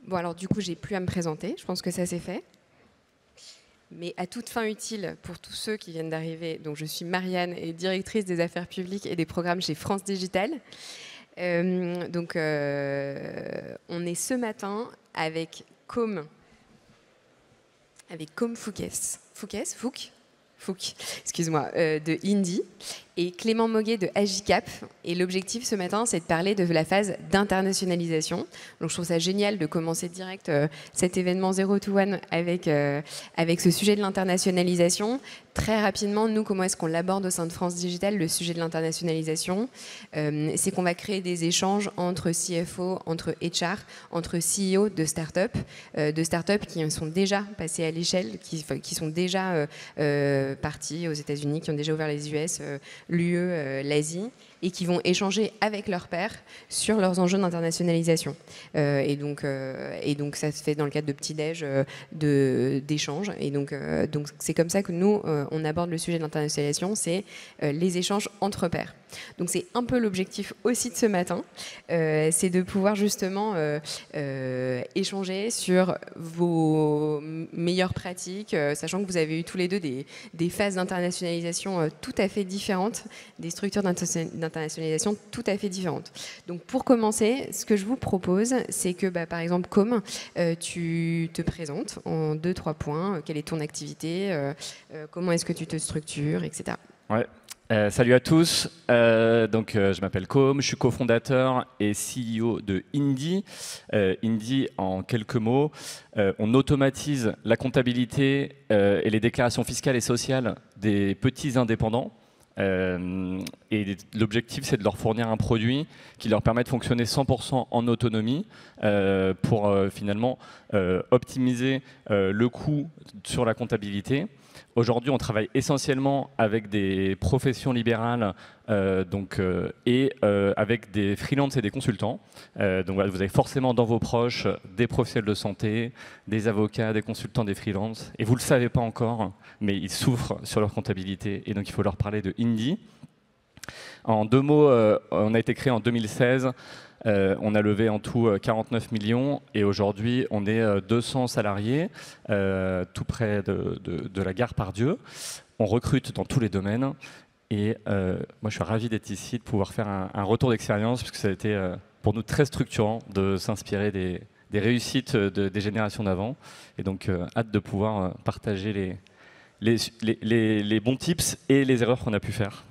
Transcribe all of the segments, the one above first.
Bon, alors du coup, j'ai plus à me présenter. Je pense que ça c'est fait. Mais à toute fin utile, pour tous ceux qui viennent d'arriver, donc je suis Marianne et directrice des affaires publiques et des programmes chez France Digital. On est ce matin avec Com Fouque, excuse-moi, de Indie, et Clément Moguet de Agicap. Et l'objectif ce matin, c'est de parler de la phase d'internationalisation. Donc je trouve ça génial de commencer direct cet événement 0 to 1 avec ce sujet de l'internationalisation. Très rapidement, nous, comment est-ce qu'on l'aborde au sein de France Digital, le sujet de l'internationalisation? C'est qu'on va créer des échanges entre CFO, entre HR, entre CEO de start-up qui sont déjà passés à l'échelle, qui sont déjà partis aux États-Unis, qui ont déjà ouvert les US, l'UE, l'Asie, et qui vont échanger avec leurs pairs sur leurs enjeux d'internationalisation. Et donc, ça se fait dans le cadre de petits-déj, d'échanges. Et donc, c'est comme ça que nous, on aborde le sujet de l'internationalisation, c'est les échanges entre pairs. Donc, c'est un peu l'objectif aussi de ce matin, c'est de pouvoir justement échanger sur vos meilleures pratiques, sachant que vous avez eu tous les deux des phases d'internationalisation tout à fait différentes, des structures d'internationalisation tout à fait différentes. Donc pour commencer, ce que je vous propose, c'est que par exemple, Com, tu te présentes en 2-3 points. Quelle est ton activité, comment est-ce que tu te structures, etc. Ouais. Salut à tous, je m'appelle Com, je suis cofondateur et CEO de Indie. Indie, en quelques mots, on automatise la comptabilité et les déclarations fiscales et sociales des petits indépendants. Et l'objectif, c'est de leur fournir un produit qui leur permet de fonctionner 100% en autonomie pour finalement optimiser le coût sur la comptabilité. Aujourd'hui, on travaille essentiellement avec des professions libérales et avec des freelances et des consultants. Vous avez forcément dans vos proches des professionnels de santé, des avocats, des consultants, des freelances. Et vous ne le savez pas encore, mais ils souffrent sur leur comptabilité. Et donc, il faut leur parler de Indie. En 2 mots, on a été créé en 2016. On a levé en tout 49 millions et aujourd'hui on est 200 salariés tout près de la gare Pardieu. On recrute dans tous les domaines et moi je suis ravi d'être ici, de pouvoir faire un retour d'expérience parce que ça a été pour nous très structurant de s'inspirer des réussites des générations d'avant et donc hâte de pouvoir partager les bons tips et les erreurs qu'on a pu faire.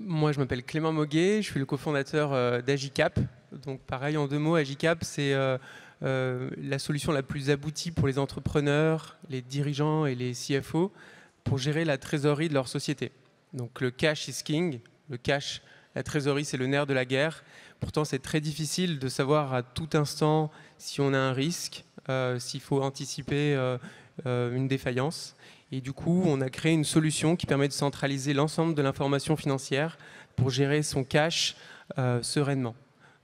Moi, je m'appelle Clément Moguet, je suis le cofondateur d'Agicap. Donc, pareil, en 2 mots, Agicap, c'est la solution la plus aboutie pour les entrepreneurs, les dirigeants et les CFO pour gérer la trésorerie de leur société. Donc, le cash is king. Le cash, la trésorerie, c'est le nerf de la guerre. Pourtant, c'est très difficile de savoir à tout instant si on a un risque, s'il faut anticiper une défaillance. Et du coup, on a créé une solution qui permet de centraliser l'ensemble de l'information financière pour gérer son cash sereinement.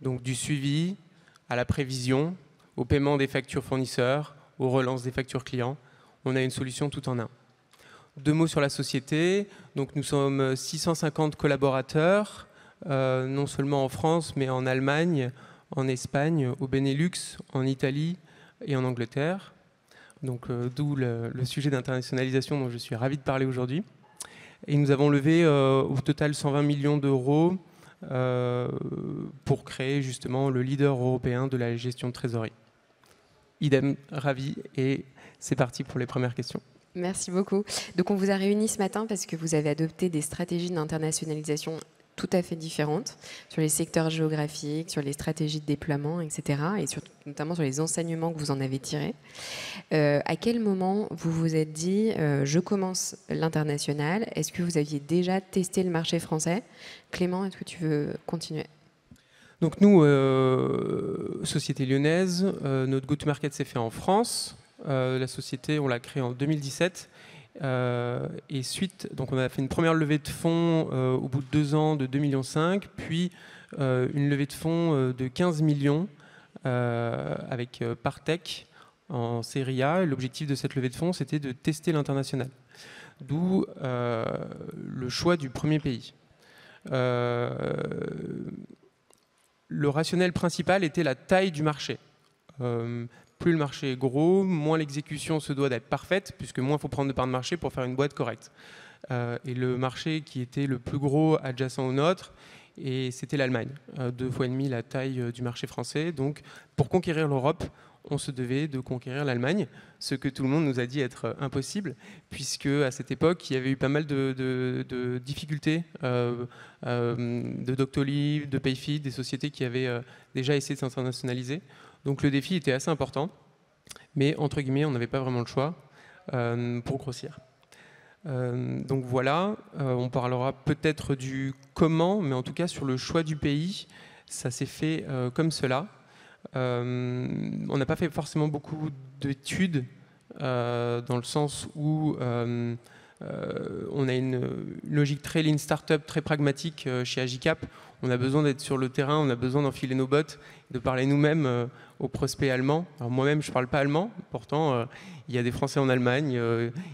Donc du suivi à la prévision, au paiement des factures fournisseurs, aux relances des factures clients. On a une solution tout en un. 2 mots sur la société. Donc nous sommes 650 collaborateurs, non seulement en France, mais en Allemagne, en Espagne, au Benelux, en Italie et en Angleterre. Donc, d'où le sujet d'internationalisation dont je suis ravi de parler aujourd'hui. Et nous avons levé au total 120 millions d'euros pour créer justement le leader européen de la gestion de trésorerie. Idem, ravi, et c'est parti pour les premières questions. Merci beaucoup. Donc on vous a réunis ce matin parce que vous avez adopté des stratégies d'internationalisation tout à fait différentes sur les secteurs géographiques, sur les stratégies de déploiement, etc. et notamment sur les enseignements que vous en avez tirés. À quel moment vous vous êtes dit je commence l'international? Est-ce que vous aviez déjà testé le marché français? Clément, est-ce que tu veux continuer? Donc nous, société lyonnaise, notre go-to-market s'est fait en France. La société, on l'a créée en 2017. Et suite, donc on a fait une première levée de fonds au bout de 2 ans de 2,5 millions, puis une levée de fonds de 15 millions avec Partech en série A. L'objectif de cette levée de fonds, c'était de tester l'international. D'où le choix du premier pays. le rationnel principal était la taille du marché. Plus le marché est gros, moins l'exécution se doit d'être parfaite, puisque moins il faut prendre de part de marché pour faire une boîte correcte. Et le marché qui était le plus gros adjacent au nôtre, et c'était l'Allemagne, 2,5 fois la taille du marché français. Donc pour conquérir l'Europe, on se devait de conquérir l'Allemagne, ce que tout le monde nous a dit être impossible, puisque à cette époque, il y avait eu pas mal de difficultés de Doctolib, de Payfit, des sociétés qui avaient déjà essayé de s'internationaliser. Donc le défi était assez important, mais entre guillemets, on n'avait pas vraiment le choix pour grossir. Donc voilà, on parlera peut-être du comment, mais en tout cas sur le choix du pays, ça s'est fait comme cela. On n'a pas fait forcément beaucoup d'études dans le sens où on a une logique très lean startup, très pragmatique chez Agicap. On a besoin d'être sur le terrain, on a besoin d'enfiler nos bottes, de parler nous-mêmes aux prospects allemands. Alors moi-même, je ne parle pas allemand, pourtant il y a des Français en Allemagne,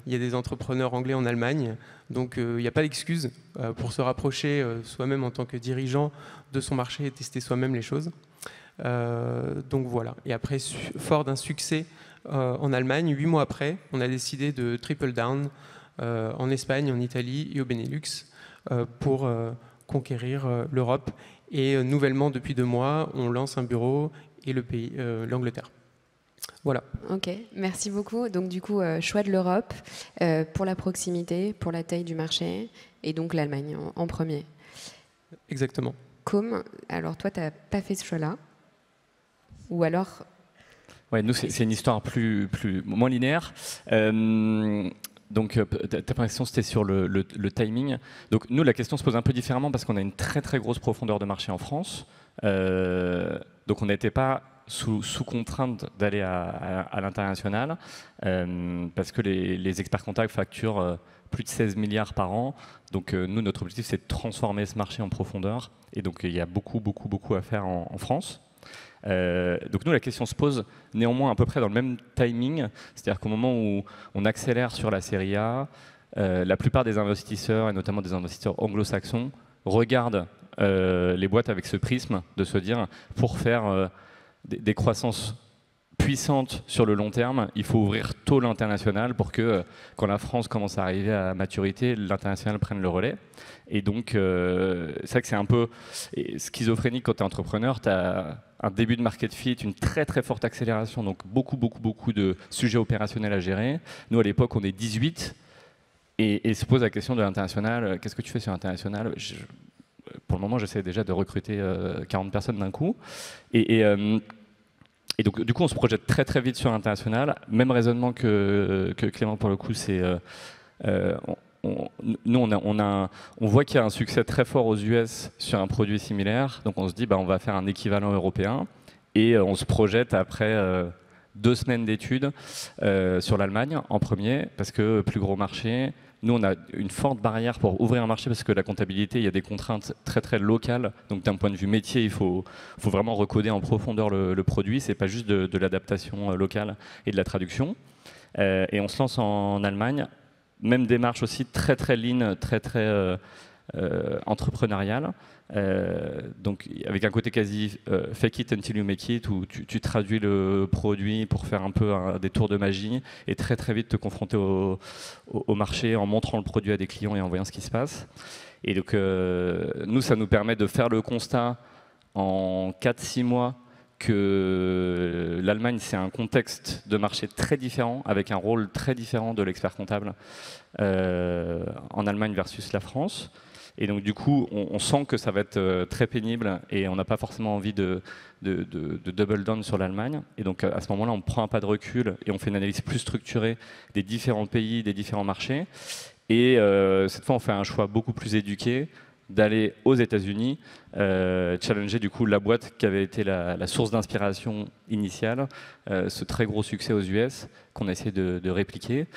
il y a des entrepreneurs anglais en Allemagne, donc il n'y a pas d'excuse pour se rapprocher soi-même en tant que dirigeant de son marché et tester soi-même les choses. Donc voilà. Et après, fort d'un succès en Allemagne, 8 mois après, on a décidé de triple down en Espagne, en Italie et au Benelux pour conquérir l'Europe. Et nouvellement, depuis 2 mois, on lance un bureau et le pays, l'Angleterre. Voilà. Ok, merci beaucoup. Donc du coup, choix de l'Europe pour la proximité, pour la taille du marché, et donc l'Allemagne en premier. Exactement. Com, alors toi, tu n'as pas fait ce choix-là? Ou alors... Ouais, nous, c'est une histoire moins linéaire. Donc, ta question, c'était sur le timing. Donc, nous, la question se pose un peu différemment parce qu'on a une très, très grosse profondeur de marché en France. Donc, on n'était pas sous contrainte d'aller à l'international parce que les experts comptables facturent plus de 16 milliards par an. Donc, nous, notre objectif, c'est de transformer ce marché en profondeur. Et donc, il y a beaucoup, beaucoup, beaucoup à faire en France. Donc nous, la question se pose néanmoins à peu près dans le même timing, c'est-à-dire qu'au moment où on accélère sur la série A, la plupart des investisseurs, et notamment des investisseurs anglo-saxons, regardent les boîtes avec ce prisme de se dire, pour faire des croissances puissantes sur le long terme, il faut ouvrir tôt l'international pour que quand la France commence à arriver à maturité, l'international prenne le relais. Et donc, c'est vrai que c'est un peu schizophrénique quand tu es entrepreneur, tu as un début de market fit, une très très forte accélération, donc beaucoup de sujets opérationnels à gérer. Nous, à l'époque, on est 18 et se pose la question de l'international. Qu'est-ce que tu fais sur l'international? Pour le moment, j'essaie déjà de recruter 40 personnes d'un coup. Et donc, du coup, on se projette très très vite sur l'international. Même raisonnement que Clément, pour le coup, c'est... nous, on voit qu'il y a un succès très fort aux US sur un produit similaire. Donc, on se dit, on va faire un équivalent européen. Et on se projette après 2 semaines d'études sur l'Allemagne en premier, parce que plus gros marché. Nous, on a une forte barrière pour ouvrir un marché parce que la comptabilité, il y a des contraintes très très locales. Donc d'un point de vue métier, il faut vraiment recoder en profondeur le produit. C'est pas juste de l'adaptation locale et de la traduction. Et on se lance en Allemagne. Même démarche aussi très très lean, très très entrepreneuriale. Donc avec un côté quasi fake it until you make it, où tu traduis le produit pour faire un peu des tours de magie et très très vite te confronter au marché en montrant le produit à des clients et en voyant ce qui se passe. Et donc nous, ça nous permet de faire le constat en 4-6 mois que l'Allemagne, c'est un contexte de marché très différent, avec un rôle très différent de l'expert comptable en Allemagne versus la France. Et donc du coup, on sent que ça va être très pénible et on n'a pas forcément envie de double down sur l'Allemagne. Et donc à ce moment-là, on prend un pas de recul et on fait une analyse plus structurée des différents pays, des différents marchés. Et cette fois, on fait un choix beaucoup plus éduqué d'aller aux États-Unis, challenger du coup la boîte qui avait été la source d'inspiration initiale, ce très gros succès aux US qu'on a essayé de répliquer.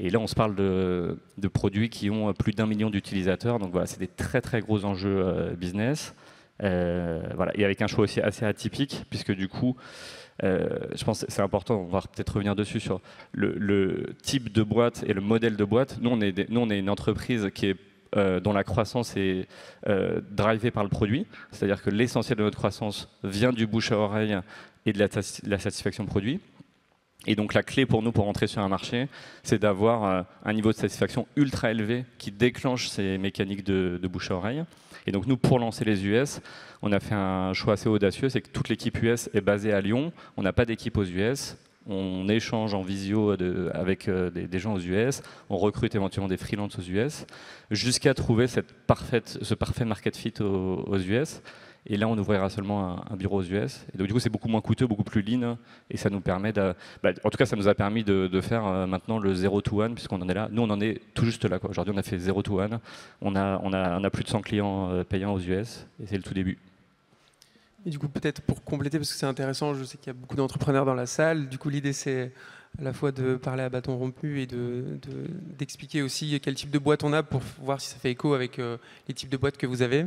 Et là, on se parle de produits qui ont plus d'1 million d'utilisateurs. Donc voilà, c'est des très très gros enjeux business. Voilà. Et avec un choix aussi assez atypique, puisque du coup, je pense que c'est important, on va peut-être revenir dessus sur le type de boîte et le modèle de boîte. Nous, on est une entreprise qui est dont la croissance est drivée par le produit, c'est-à-dire que l'essentiel de notre croissance vient du bouche à oreille et de la satisfaction produit. Et donc la clé pour nous pour entrer sur un marché, c'est d'avoir un niveau de satisfaction ultra élevé qui déclenche ces mécaniques de bouche à oreille. Et donc nous, pour lancer les US, on a fait un choix assez audacieux, c'est que toute l'équipe US est basée à Lyon, on n'a pas d'équipe aux US, on échange en visio avec des gens aux US, on recrute éventuellement des freelances aux US, jusqu'à trouver ce parfait market fit aux US. Et là, on ouvrira seulement un bureau aux US. Et donc, du coup, c'est beaucoup moins coûteux, beaucoup plus lean. Et ça nous permet en tout cas, ça nous a permis de faire maintenant le 0 to 1, puisqu'on en est là. Nous, on en est tout juste là. Aujourd'hui, on a fait 0 to 1. On a plus de 100 clients payants aux US. Et c'est le tout début. Et du coup, peut-être pour compléter, parce que c'est intéressant, je sais qu'il y a beaucoup d'entrepreneurs dans la salle. Du coup, l'idée, c'est à la fois de parler à bâton rompu et d'expliquer aussi quel type de boîte on a pour voir si ça fait écho avec les types de boîtes que vous avez.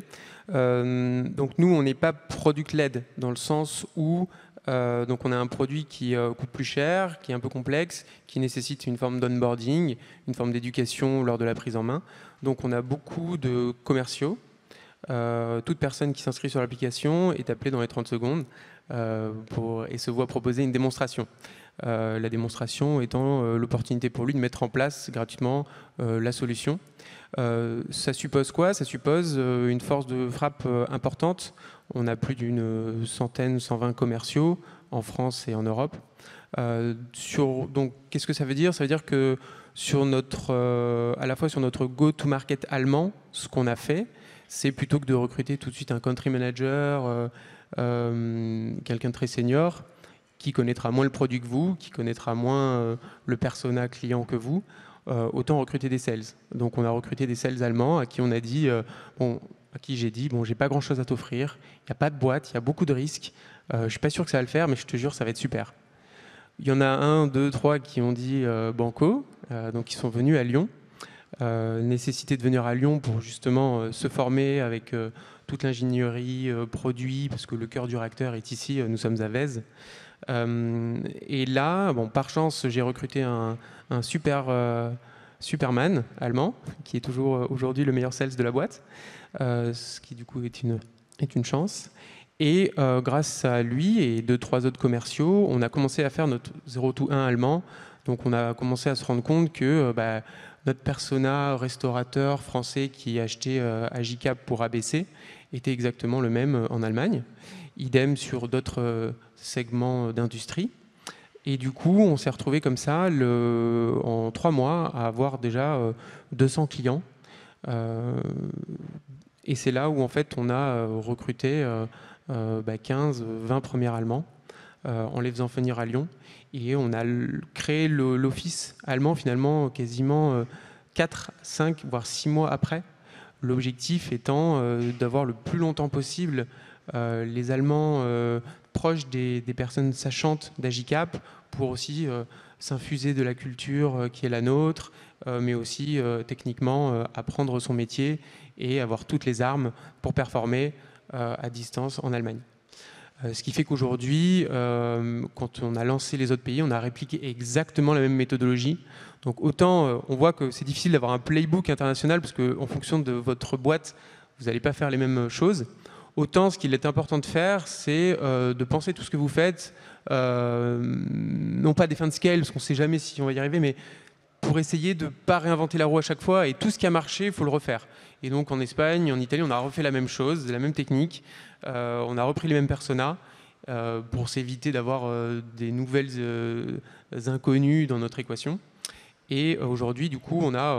Donc nous, on n'est pas product-led dans le sens où donc on a un produit qui coûte plus cher, qui est un peu complexe, qui nécessite une forme d'onboarding, une forme d'éducation lors de la prise en main. Donc on a beaucoup de commerciaux. Toute personne qui s'inscrit sur l'application est appelée dans les 30 secondes et se voit proposer une démonstration. La démonstration étant l'opportunité pour lui de mettre en place gratuitement la solution. Ça suppose quoi? Ça suppose une force de frappe importante. On a plus d'une centaine, 120 commerciaux en France et en Europe. Donc, qu'est-ce que ça veut dire? Ça veut dire que à la fois sur notre go-to-market allemand, ce qu'on a fait, c'est plutôt que de recruter tout de suite un country manager, quelqu'un de très senior, qui connaîtra moins le produit que vous, qui connaîtra moins le persona client que vous, autant recruter des sales. Donc on a recruté des sales allemands à qui on a dit, à qui j'ai dit, j'ai pas grand chose à t'offrir, il n'y a pas de boîte, il y a beaucoup de risques, je suis pas sûr que ça va le faire, mais je te jure, ça va être super. Il y en a 1, 2, 3 qui ont dit banco, donc ils sont venus à Lyon. Nécessité de venir à Lyon pour justement se former avec toute l'ingénierie produit, parce que le cœur du réacteur est ici, nous sommes à Vèze. Et là, par chance, j'ai recruté un Superman allemand, qui est toujours aujourd'hui le meilleur sales de la boîte, ce qui du coup est une chance. Et grâce à lui et 2-3 autres commerciaux, on a commencé à faire notre 0 to 1 allemand. Donc on a commencé à se rendre compte que notre persona restaurateur français qui achetait Agicap pour ABC était exactement le même en Allemagne. Idem sur d'autres segments d'industrie. Et du coup, on s'est retrouvé comme ça, en 3 mois, à avoir déjà 200 clients. Et c'est là où, en fait, on a recruté 15, 20 premiers Allemands en les faisant venir à Lyon. Et on a créé l'office allemand, finalement, quasiment 4, 5, voire 6 mois après. L'objectif étant d'avoir le plus longtemps possible les Allemands proches des personnes sachantes d'Agicap pour aussi s'infuser de la culture qui est la nôtre, mais aussi techniquement apprendre son métier et avoir toutes les armes pour performer à distance en Allemagne. Ce qui fait qu'aujourd'hui, quand on a lancé les autres pays, on a répliqué exactement la même méthodologie. Donc autant on voit que c'est difficile d'avoir un playbook international parce qu'en fonction de votre boîte, vous n'allez pas faire les mêmes choses. Autant ce qu'il est important de faire, c'est de penser tout ce que vous faites, non pas des fins de scale, parce qu'on ne sait jamais si on va y arriver, mais pour essayer de ne pas réinventer la roue à chaque fois. Et tout ce qui a marché, il faut le refaire. Et donc en Espagne, en Italie, on a refait la même chose, la même technique. On a repris les mêmes personas pour s'éviter d'avoir des nouvelles inconnues dans notre équation. Et aujourd'hui, du coup, on a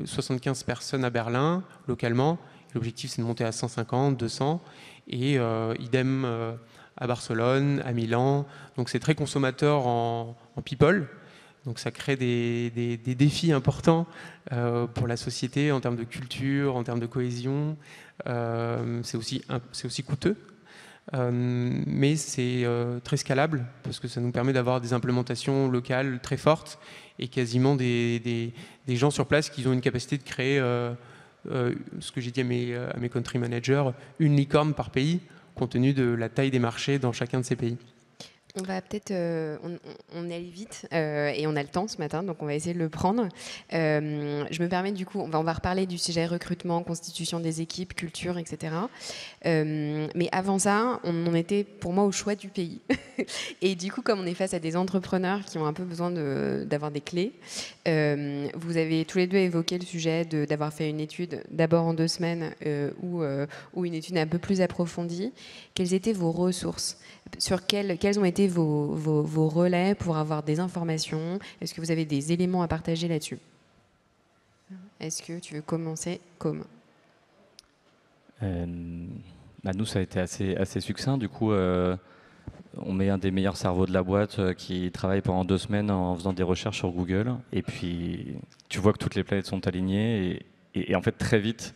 75 personnes à Berlin, localement. L'objectif, c'est de monter à 150, 200. Et idem à Barcelone, à Milan. Donc c'est très consommateur en people. Donc ça crée des défis importants pour la société en termes de culture, en termes de cohésion. C'est aussi coûteux, mais c'est très scalable parce que ça nous permet d'avoir des implémentations locales très fortes et quasiment des gens sur place qui ont une capacité de créer, ce que j'ai dit à mes country managers, une licorne par pays, compte tenu de la taille des marchés dans chacun de ces pays. On va peut-être, on allait vite et on a le temps ce matin, donc on va essayer de le prendre. Je me permets du coup, on va reparler du sujet recrutement, constitution des équipes, culture, etc. Mais avant ça, on en était pour moi au choix du pays. Et du coup, comme on est face à des entrepreneurs qui ont un peu besoin d'avoir des clés, vous avez tous les deux évoqué le sujet d'avoir fait une étude d'abord en 2 semaines ou une étude un peu plus approfondie. Quelles étaient vos ressources ? Sur quels ont été vos relais pour avoir des informations? Est-ce que vous avez des éléments à partager là-dessus? Est-ce que tu veux commencer, Com? Nous, ça a été assez succinct. Du coup, on met un des meilleurs cerveaux de la boîte qui travaille pendant 2 semaines en faisant des recherches sur Google. Et puis, tu vois que toutes les planètes sont alignées. Et en fait, très vite,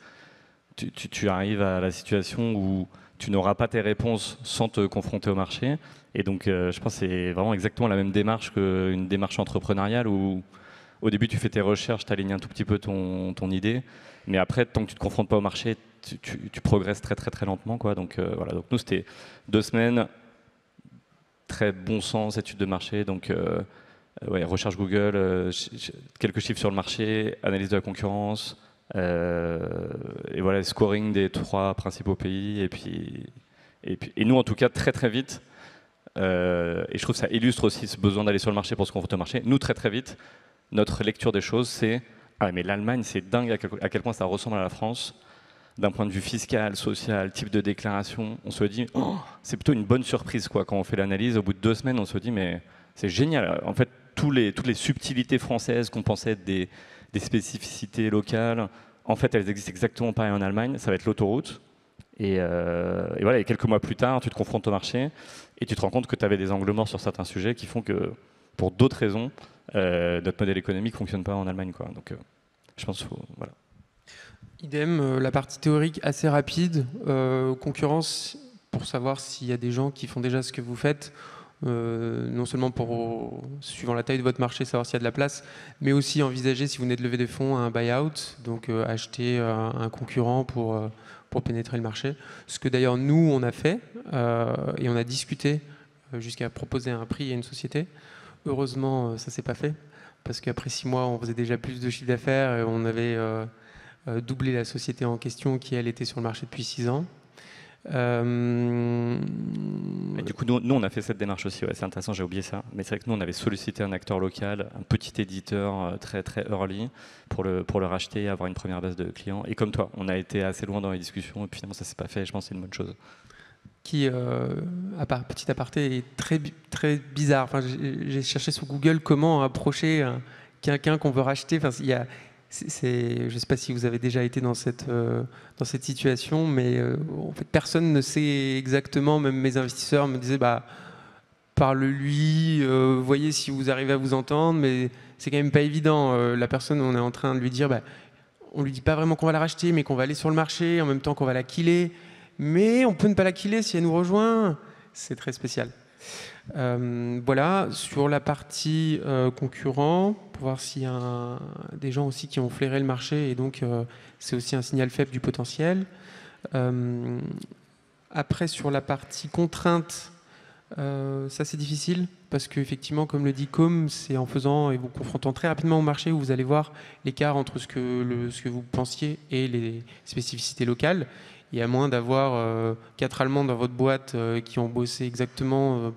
tu arrives à la situation où tu n'auras pas tes réponses sans te confronter au marché. Et donc, je pense que c'est vraiment exactement la même démarche qu'une démarche entrepreneuriale où, au début, tu fais tes recherches, tu alignes un tout petit peu ton idée. Mais après, tant que tu ne te confrontes pas au marché, tu progresses très, très, très lentement, quoi. Donc, voilà. Donc, nous, c'était 2 semaines, très bon sens, étude de marché. Donc, recherche Google, quelques chiffres sur le marché, analyse de la concurrence. Et voilà, scoring des 3 principaux pays. Et nous, en tout cas, très très vite, et je trouve que ça illustre aussi ce besoin d'aller sur le marché pour se confronter au marché. Nous, très très vite, notre lecture des choses, c'est mais l'Allemagne, c'est dingue à quel point ça ressemble à la France. D'un point de vue fiscal, social, type de déclaration, on se dit, c'est plutôt une bonne surprise quoi. Quand on fait l'analyse, au bout de 2 semaines, on se dit, mais c'est génial. En fait, toutes les subtilités françaises qu'on pensait être des spécificités locales, en fait, elles existent exactement pareil en Allemagne. Ça va être l'autoroute. Et voilà, et quelques mois plus tard, tu te confrontes au marché et tu te rends compte que tu avais des angles morts sur certains sujets qui font que, pour d'autres raisons, notre modèle économique ne fonctionne pas en Allemagne, quoi. Donc, je pense qu'il faut... Voilà. Idem, la partie théorique assez rapide, concurrence, pour savoir s'il y a des gens qui font déjà ce que vous faites. Non seulement pour, suivant la taille de votre marché, savoir s'il y a de la place, mais aussi envisager, si vous venez de lever des fonds, un buy-out, donc acheter un concurrent pour pénétrer le marché. Ce que d'ailleurs nous, on a fait, et on a discuté jusqu'à proposer un prix à une société. Heureusement, ça ne s'est pas fait, parce qu'après 6 mois, on faisait déjà plus de chiffre d'affaires, et on avait doublé la société en question qui, elle, était sur le marché depuis 6 ans. Et du coup, nous, on a fait cette démarche aussi. Ouais, c'est intéressant, j'ai oublié ça. Mais c'est vrai que nous, on avait sollicité un acteur local, un petit éditeur très très early pour le racheter et avoir une première base de clients. Et comme toi, on a été assez loin dans les discussions et puis finalement, ça s'est pas fait. Et je pense que c'est une bonne chose. Qui, petit aparté, est très très bizarre. Enfin, j'ai cherché sur Google comment approcher quelqu'un qu'on veut racheter. Enfin, il y a je ne sais pas si vous avez déjà été dans cette situation, mais en fait, personne ne sait exactement. Même mes investisseurs me disaient, parle-lui, voyez si vous arrivez à vous entendre, mais c'est quand même pas évident. La personne, on est en train de lui dire, on lui dit pas vraiment qu'on va la racheter, mais qu'on va aller sur le marché, en même temps qu'on va la killer. Mais on peut ne pas la killer si elle nous rejoint. C'est très spécial. Voilà, sur la partie concurrent, pour voir s'il y a des gens aussi qui ont flairé le marché, et donc c'est aussi un signal faible du potentiel. Après, sur la partie contrainte, ça c'est difficile, parce qu'effectivement, comme le dit Com, c'est en faisant et vous confrontant très rapidement au marché où vous allez voir l'écart entre ce que vous pensiez et les spécificités locales. Et à moins d'avoir 4 Allemands dans votre boîte qui ont bossé exactement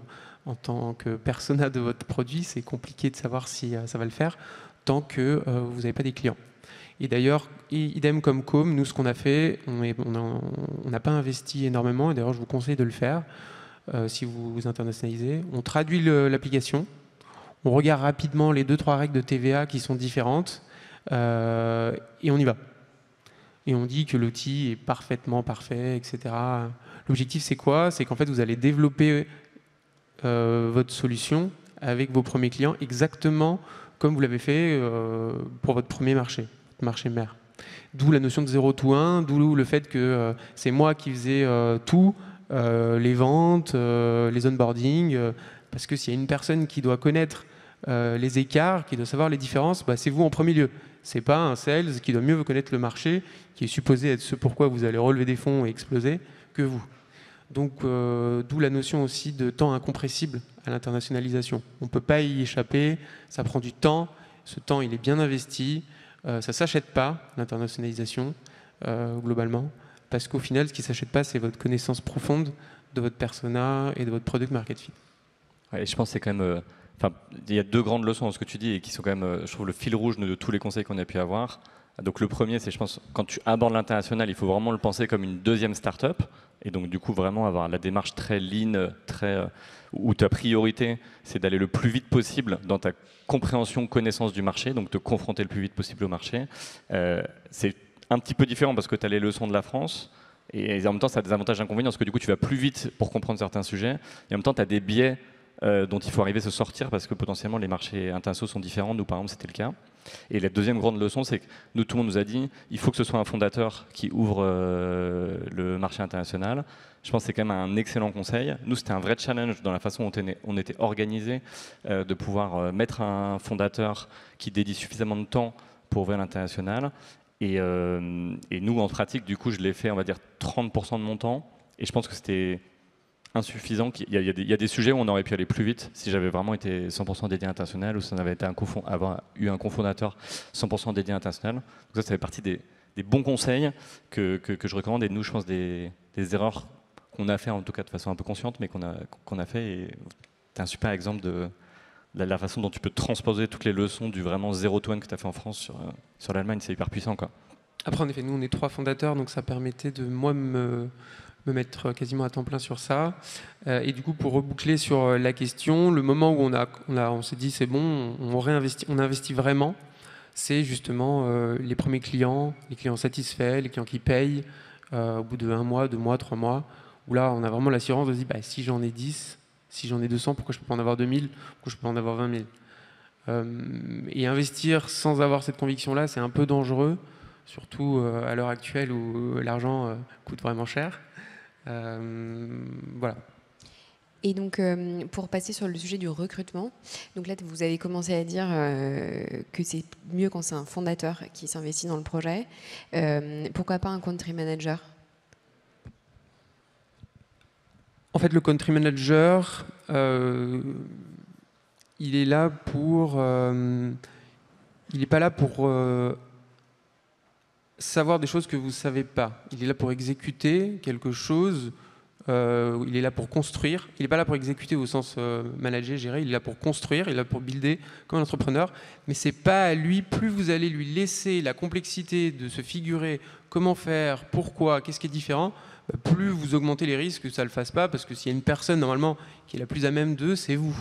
en tant que persona de votre produit, c'est compliqué de savoir si ça va le faire tant que vous n'avez pas des clients. Et d'ailleurs, idem comme Com, nous ce qu'on a fait, on n'a pas investi énormément, et d'ailleurs je vous conseille de le faire si vous vous internationalisez. On traduit l'application, on regarde rapidement les 2-3 règles de TVA qui sont différentes, et on y va. Et on dit que l'outil est parfaitement parfait, etc. L'objectif, c'est quoi? C'est qu'en fait, vous allez développer votre solution avec vos premiers clients exactement comme vous l'avez fait pour votre premier marché, votre marché mère. D'où la notion de 0 to 1, d'où le fait que c'est moi qui faisais tout, les ventes, les onboarding, parce que s'il y a une personne qui doit connaître les écarts, qui doit savoir les différences, c'est vous en premier lieu. C'est pas un sales qui doit mieux vous connaître le marché, qui est supposé être ce pourquoi vous allez relever des fonds et exploser, que vous. Donc, d'où la notion aussi de temps incompressible à l'internationalisation. On ne peut pas y échapper, ça prend du temps, ce temps il est bien investi, ça ne s'achète pas, l'internationalisation, globalement, parce qu'au final, ce qui ne s'achète pas, c'est votre connaissance profonde de votre persona et de votre product market fit. Ouais, je pense que c'est quand même... il y a deux grandes leçons dans ce que tu dis et qui sont quand même, je trouve, le fil rouge de tous les conseils qu'on a pu avoir. Donc le premier, c'est, je pense, quand tu abordes l'international, il faut vraiment le penser comme une deuxième start-up. Et donc du coup, vraiment avoir la démarche très lean, où ta priorité, c'est d'aller le plus vite possible dans ta compréhension, connaissance du marché, donc te confronter le plus vite possible au marché. C'est un petit peu différent parce que tu as les leçons de la France. Et en même temps, ça a des avantages et inconvénients parce que du coup, tu vas plus vite pour comprendre certains sujets. Et en même temps, tu as des biais dont il faut arriver à se sortir parce que potentiellement les marchés internationaux sont différents. Nous, par exemple, c'était le cas. Et la deuxième grande leçon, c'est que nous, tout le monde nous a dit il faut que ce soit un fondateur qui ouvre le marché international. Je pense que c'est quand même un excellent conseil. Nous, c'était un vrai challenge dans la façon dont on était organisé de pouvoir mettre un fondateur qui dédie suffisamment de temps pour ouvrir l'international. Et nous, en pratique, du coup, je l'ai fait, on va dire, 30% de mon temps. Et je pense que c'était insuffisant. Il y a des sujets où on aurait pu aller plus vite si j'avais vraiment été 100% dédié international ou si on avait été avoir eu un cofondateur 100% dédié international. Donc ça fait partie des bons conseils que je recommande. Et nous, je pense, des erreurs qu'on a fait, en tout cas de façon un peu consciente, mais qu'on a fait. Et c'est un super exemple de la façon dont tu peux transposer toutes les leçons du vraiment zero to one que tu as fait en France sur l'Allemagne. C'est hyper puissant, quoi. Après, en effet, nous, on est 3 fondateurs, donc ça permettait de, moi, me mettre quasiment à temps plein sur ça. Et du coup, pour reboucler sur la question, le moment où on s'est dit c'est bon, on investit vraiment, c'est justement les premiers clients, les clients satisfaits, les clients qui payent au bout de 1 mois, 2 mois, 3 mois, où là, on a vraiment l'assurance de se dire si j'en ai 10, si j'en ai 200, pourquoi je ne peux pas en avoir 2000, pourquoi je ne peux pas en avoir 20 000 et investir sans avoir cette conviction-là, c'est un peu dangereux, surtout à l'heure actuelle où l'argent coûte vraiment cher. Voilà. Et donc, pour passer sur le sujet du recrutement, donc là, vous avez commencé à dire que c'est mieux quand c'est un fondateur qui s'investit dans le projet. Pourquoi pas un country manager ? En fait, le country manager, il est là pour... il n'est pas là pour savoir des choses que vous ne savez pas. Il est là pour exécuter quelque chose. Il est là pour construire. Il n'est pas là pour exécuter au sens manager, gérer. Il est là pour construire. Il est là pour builder comme un entrepreneur. Mais c'est pas à lui. Plus vous allez lui laisser la complexité de se figurer comment faire, pourquoi, qu'est-ce qui est différent, plus vous augmentez les risques que ça ne le fasse pas. Parce que s'il y a une personne normalement qui est la plus à même d'eux, c'est vous.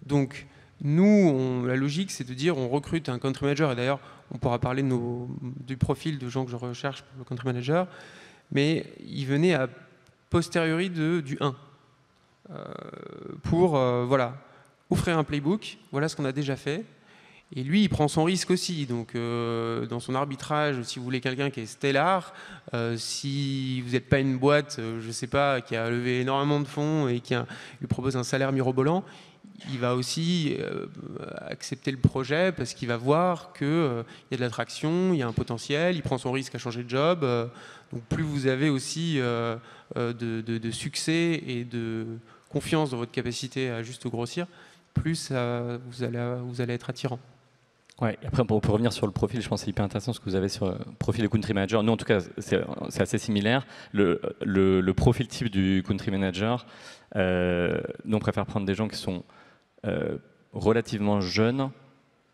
Donc nous, la logique, c'est de dire on recrute un country manager. Et d'ailleurs, on pourra parler du profil de gens que je recherche pour le country manager. Mais il venait à posteriori du 1 pour voilà, offrir un playbook, voilà ce qu'on a déjà fait. Et lui, il prend son risque aussi. Donc, dans son arbitrage, si vous voulez quelqu'un qui est stellar, si vous n'êtes pas une boîte, je ne sais pas, qui a levé énormément de fonds et qui lui propose un salaire mirobolant, il va aussi accepter le projet parce qu'il va voir qu'il y a de l'attraction, il y a un potentiel, il prend son risque à changer de job. Donc plus vous avez aussi de succès et de confiance dans votre capacité à juste grossir, plus vous allez être attirant. Ouais, et après, pour revenir sur le profil, je pense que c'est hyper intéressant ce que vous avez sur le profil de country manager. Nous, en tout cas, c'est assez similaire. Le profil type du country manager, nous, on préfère prendre des gens qui sont relativement jeunes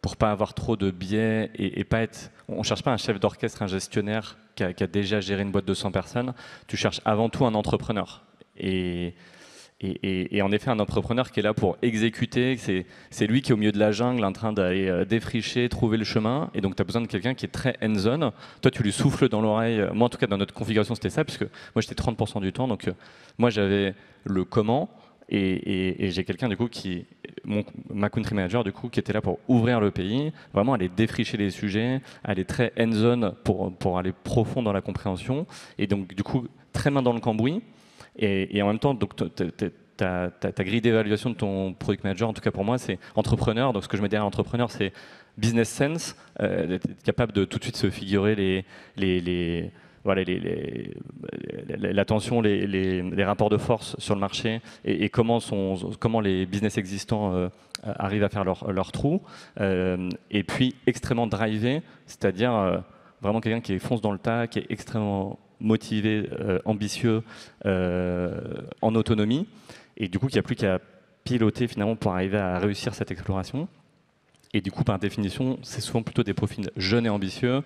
pour pas avoir trop de biais et pas être... On cherche pas un chef d'orchestre, un gestionnaire qui a déjà géré une boîte de 100 personnes. Tu cherches avant tout un entrepreneur. Et en effet, un entrepreneur qui est là pour exécuter, c'est lui qui est au milieu de la jungle en train d'aller défricher, trouver le chemin. Et donc, tu as besoin de quelqu'un qui est très hands-on. Toi, tu lui souffles dans l'oreille. Moi, en tout cas, dans notre configuration, c'était ça, puisque moi, j'étais 30% du temps. Donc, moi, j'avais le comment. Et j'ai quelqu'un, du coup, ma country manager, du coup, qui était là pour ouvrir le pays, vraiment aller défricher les sujets, aller très hands-on pour aller profond dans la compréhension. Et donc, du coup, très main dans le cambouis. Et en même temps, ta grille d'évaluation de ton product manager, en tout cas pour moi, c'est entrepreneur. Donc ce que je mets derrière entrepreneur, c'est business sense, être capable de tout de suite se figurer voilà, la tension, les rapports de force sur le marché et comment les business existants arrivent à faire leur trou. Et puis extrêmement drivé, c'est-à-dire vraiment quelqu'un qui fonce dans le tas, qui est extrêmement motivé, ambitieux, en autonomie. Et du coup, qui n'a plus qu'à piloter finalement pour arriver à réussir cette exploration. Et du coup, par définition, c'est souvent plutôt des profils jeunes et ambitieux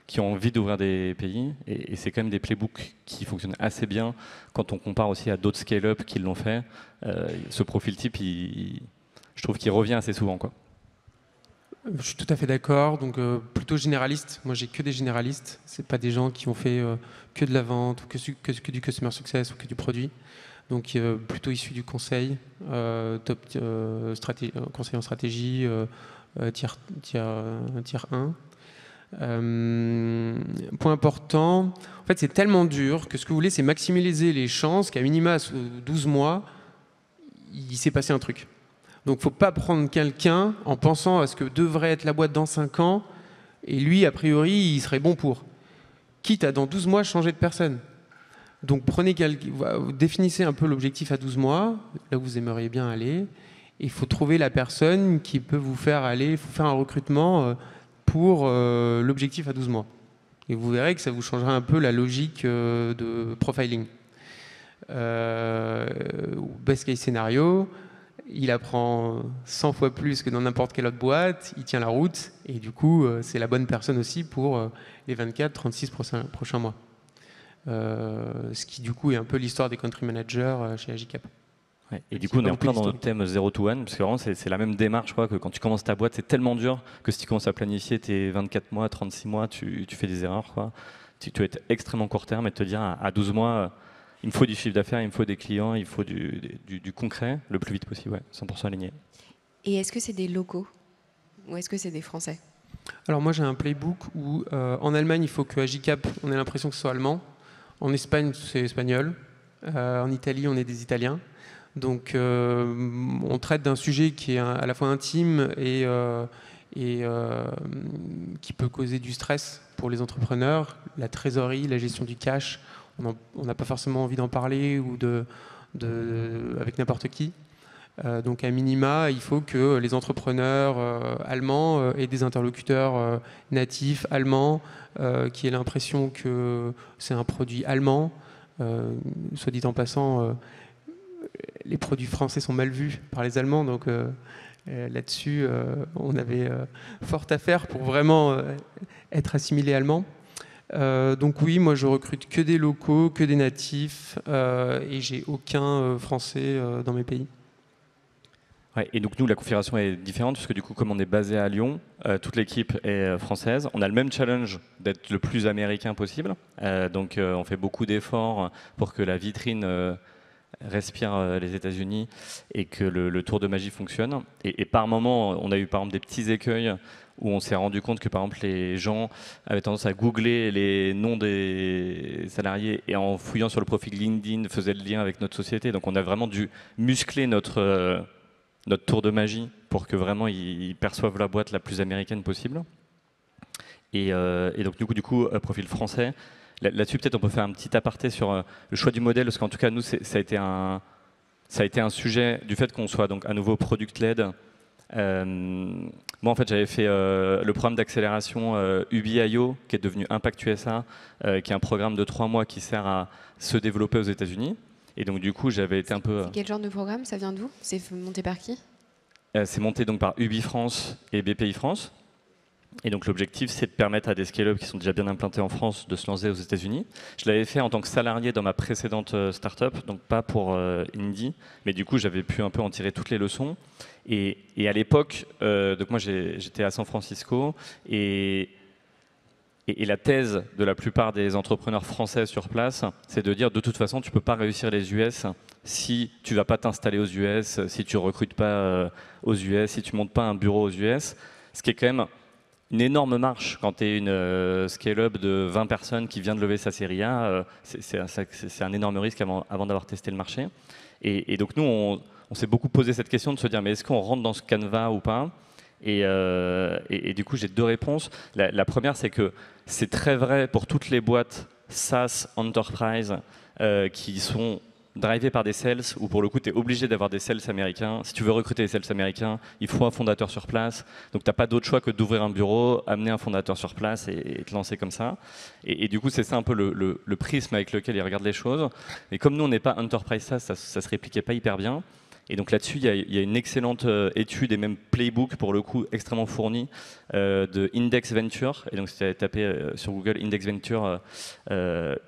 qui ont envie d'ouvrir des pays. Et c'est quand même des playbooks qui fonctionnent assez bien quand on compare aussi à d'autres scale-up qui l'ont fait. Ce profil type, je trouve qu'il revient assez souvent, quoi. Je suis tout à fait d'accord. Donc plutôt généraliste. Moi, j'ai que des généralistes. C'est pas des gens qui ont fait que de la vente ou que du customer success ou que du produit. Donc plutôt issus du conseil, conseil en stratégie, tier 1. Point important, en fait c'est tellement dur que ce que vous voulez c'est maximiser les chances qu'à minima 12 mois, il s'est passé un truc. Donc il ne faut pas prendre quelqu'un en pensant à ce que devrait être la boîte dans 5 ans et lui a priori il serait bon pour. Quitte à dans 12 mois changer de personne. Donc définissez un peu l'objectif à 12 mois, là où vous aimeriez bien aller. Il faut trouver la personne qui peut vous faire aller, il faut faire un recrutement pour l'objectif à 12 mois. Et vous verrez que ça vous changera un peu la logique de profiling. Best case scénario, il apprend 100 fois plus que dans n'importe quelle autre boîte, il tient la route, et du coup, c'est la bonne personne aussi pour les 24-36 prochains mois. Ce qui du coup est un peu l'histoire des country managers chez Agicap. Ouais, et du coup on est en plein dans notre thème 0 to 1 parce que vraiment c'est la même démarche, je crois, que quand tu commences ta boîte c'est tellement dur que si tu commences à planifier tes 24 mois, 36 mois tu fais des erreurs, quoi. Tu vas être extrêmement court terme et te dire à 12 mois il me faut du chiffre d'affaires, il me faut des clients, il faut du concret le plus vite possible, ouais, 100% aligné. Et est-ce que c'est des locaux ou est-ce que c'est des Français? Alors moi j'ai un playbook où en Allemagne il faut que Agicap on ait l'impression que ce soit allemand. En Espagne, c'est espagnol. En Italie, on est des Italiens. Donc, on traite d'un sujet qui est à la fois intime et qui peut causer du stress pour les entrepreneurs. La trésorerie, la gestion du cash, on n'a pas forcément envie d'en parler ou avec n'importe qui. Donc, à minima, il faut que les entrepreneurs allemands aient des interlocuteurs natifs allemands qui aient l'impression que c'est un produit allemand. Soit dit en passant, les produits français sont mal vus par les Allemands, donc là-dessus, on avait fort à faire pour vraiment être assimilé allemand. Donc oui, moi je recrute que des locaux, que des natifs, et j'ai aucun Français dans mes pays. Ouais, et donc nous, la configuration est différente parce que du coup, comme on est basé à Lyon, toute l'équipe est française. On a le même challenge d'être le plus américain possible. Donc on fait beaucoup d'efforts pour que la vitrine respire les États-Unis et que le tour de magie fonctionne. Et par moment, on a eu par exemple des petits écueils où on s'est rendu compte que par exemple les gens avaient tendance à googler les noms des salariés et en fouillant sur le profil LinkedIn faisaient le lien avec notre société. Donc on a vraiment dû muscler notre tour de magie pour que vraiment ils perçoivent la boîte la plus américaine possible. Et donc du coup profil français. Là-dessus peut-être on peut faire un petit aparté sur le choix du modèle, parce qu'en tout cas nous ça a été un sujet du fait qu'on soit donc à nouveau product-led. Moi en fait j'avais fait le programme d'accélération UBIO qui est devenu Impact USA, qui est un programme de 3 mois qui sert à se développer aux États-Unis. Et donc du coup j'avais été un peu... Quel genre de programme? Ça vient d'où? C'est monté par qui? C'est monté donc par Ubi France et BPI France. Et donc l'objectif c'est de permettre à des scale-up qui sont déjà bien implantés en France de se lancer aux États-Unis. Je l'avais fait en tant que salarié dans ma précédente startup, donc pas pour Indie, mais du coup j'avais pu un peu en tirer toutes les leçons. Et à l'époque, donc moi j'étais à San Francisco et la thèse de la plupart des entrepreneurs français sur place, c'est de dire de toute façon tu peux pas réussir les US si tu vas pas t'installer aux US, si tu recrutes pas aux US, si tu montes pas un bureau aux US, ce qui est quand même une énorme marche quand tu es une scale-up de 20 personnes qui vient de lever sa série A. C'est un énorme risque avant d'avoir testé le marché. Et donc nous, on s'est beaucoup posé cette question de se dire mais est-ce qu'on rentre dans ce canevas ou pas? Et du coup, j'ai deux réponses. La première, c'est que c'est très vrai pour toutes les boîtes SaaS enterprise qui sont drivés par des sales, où pour le coup, tu es obligé d'avoir des sales américains. Si tu veux recruter des sales américains, il faut un fondateur sur place. Donc, tu n'as pas d'autre choix que d'ouvrir un bureau, amener un fondateur sur place et te lancer comme ça. Et du coup, c'est ça un peu le prisme avec lequel ils regardent les choses. Et comme nous, on n'est pas enterprise SaaS, ça se répliquait pas hyper bien. Et donc là-dessus, il y a une excellente étude et même playbook, pour le coup, extrêmement fourni de Index Venture. Et donc, si tu as tapé sur Google Index Venture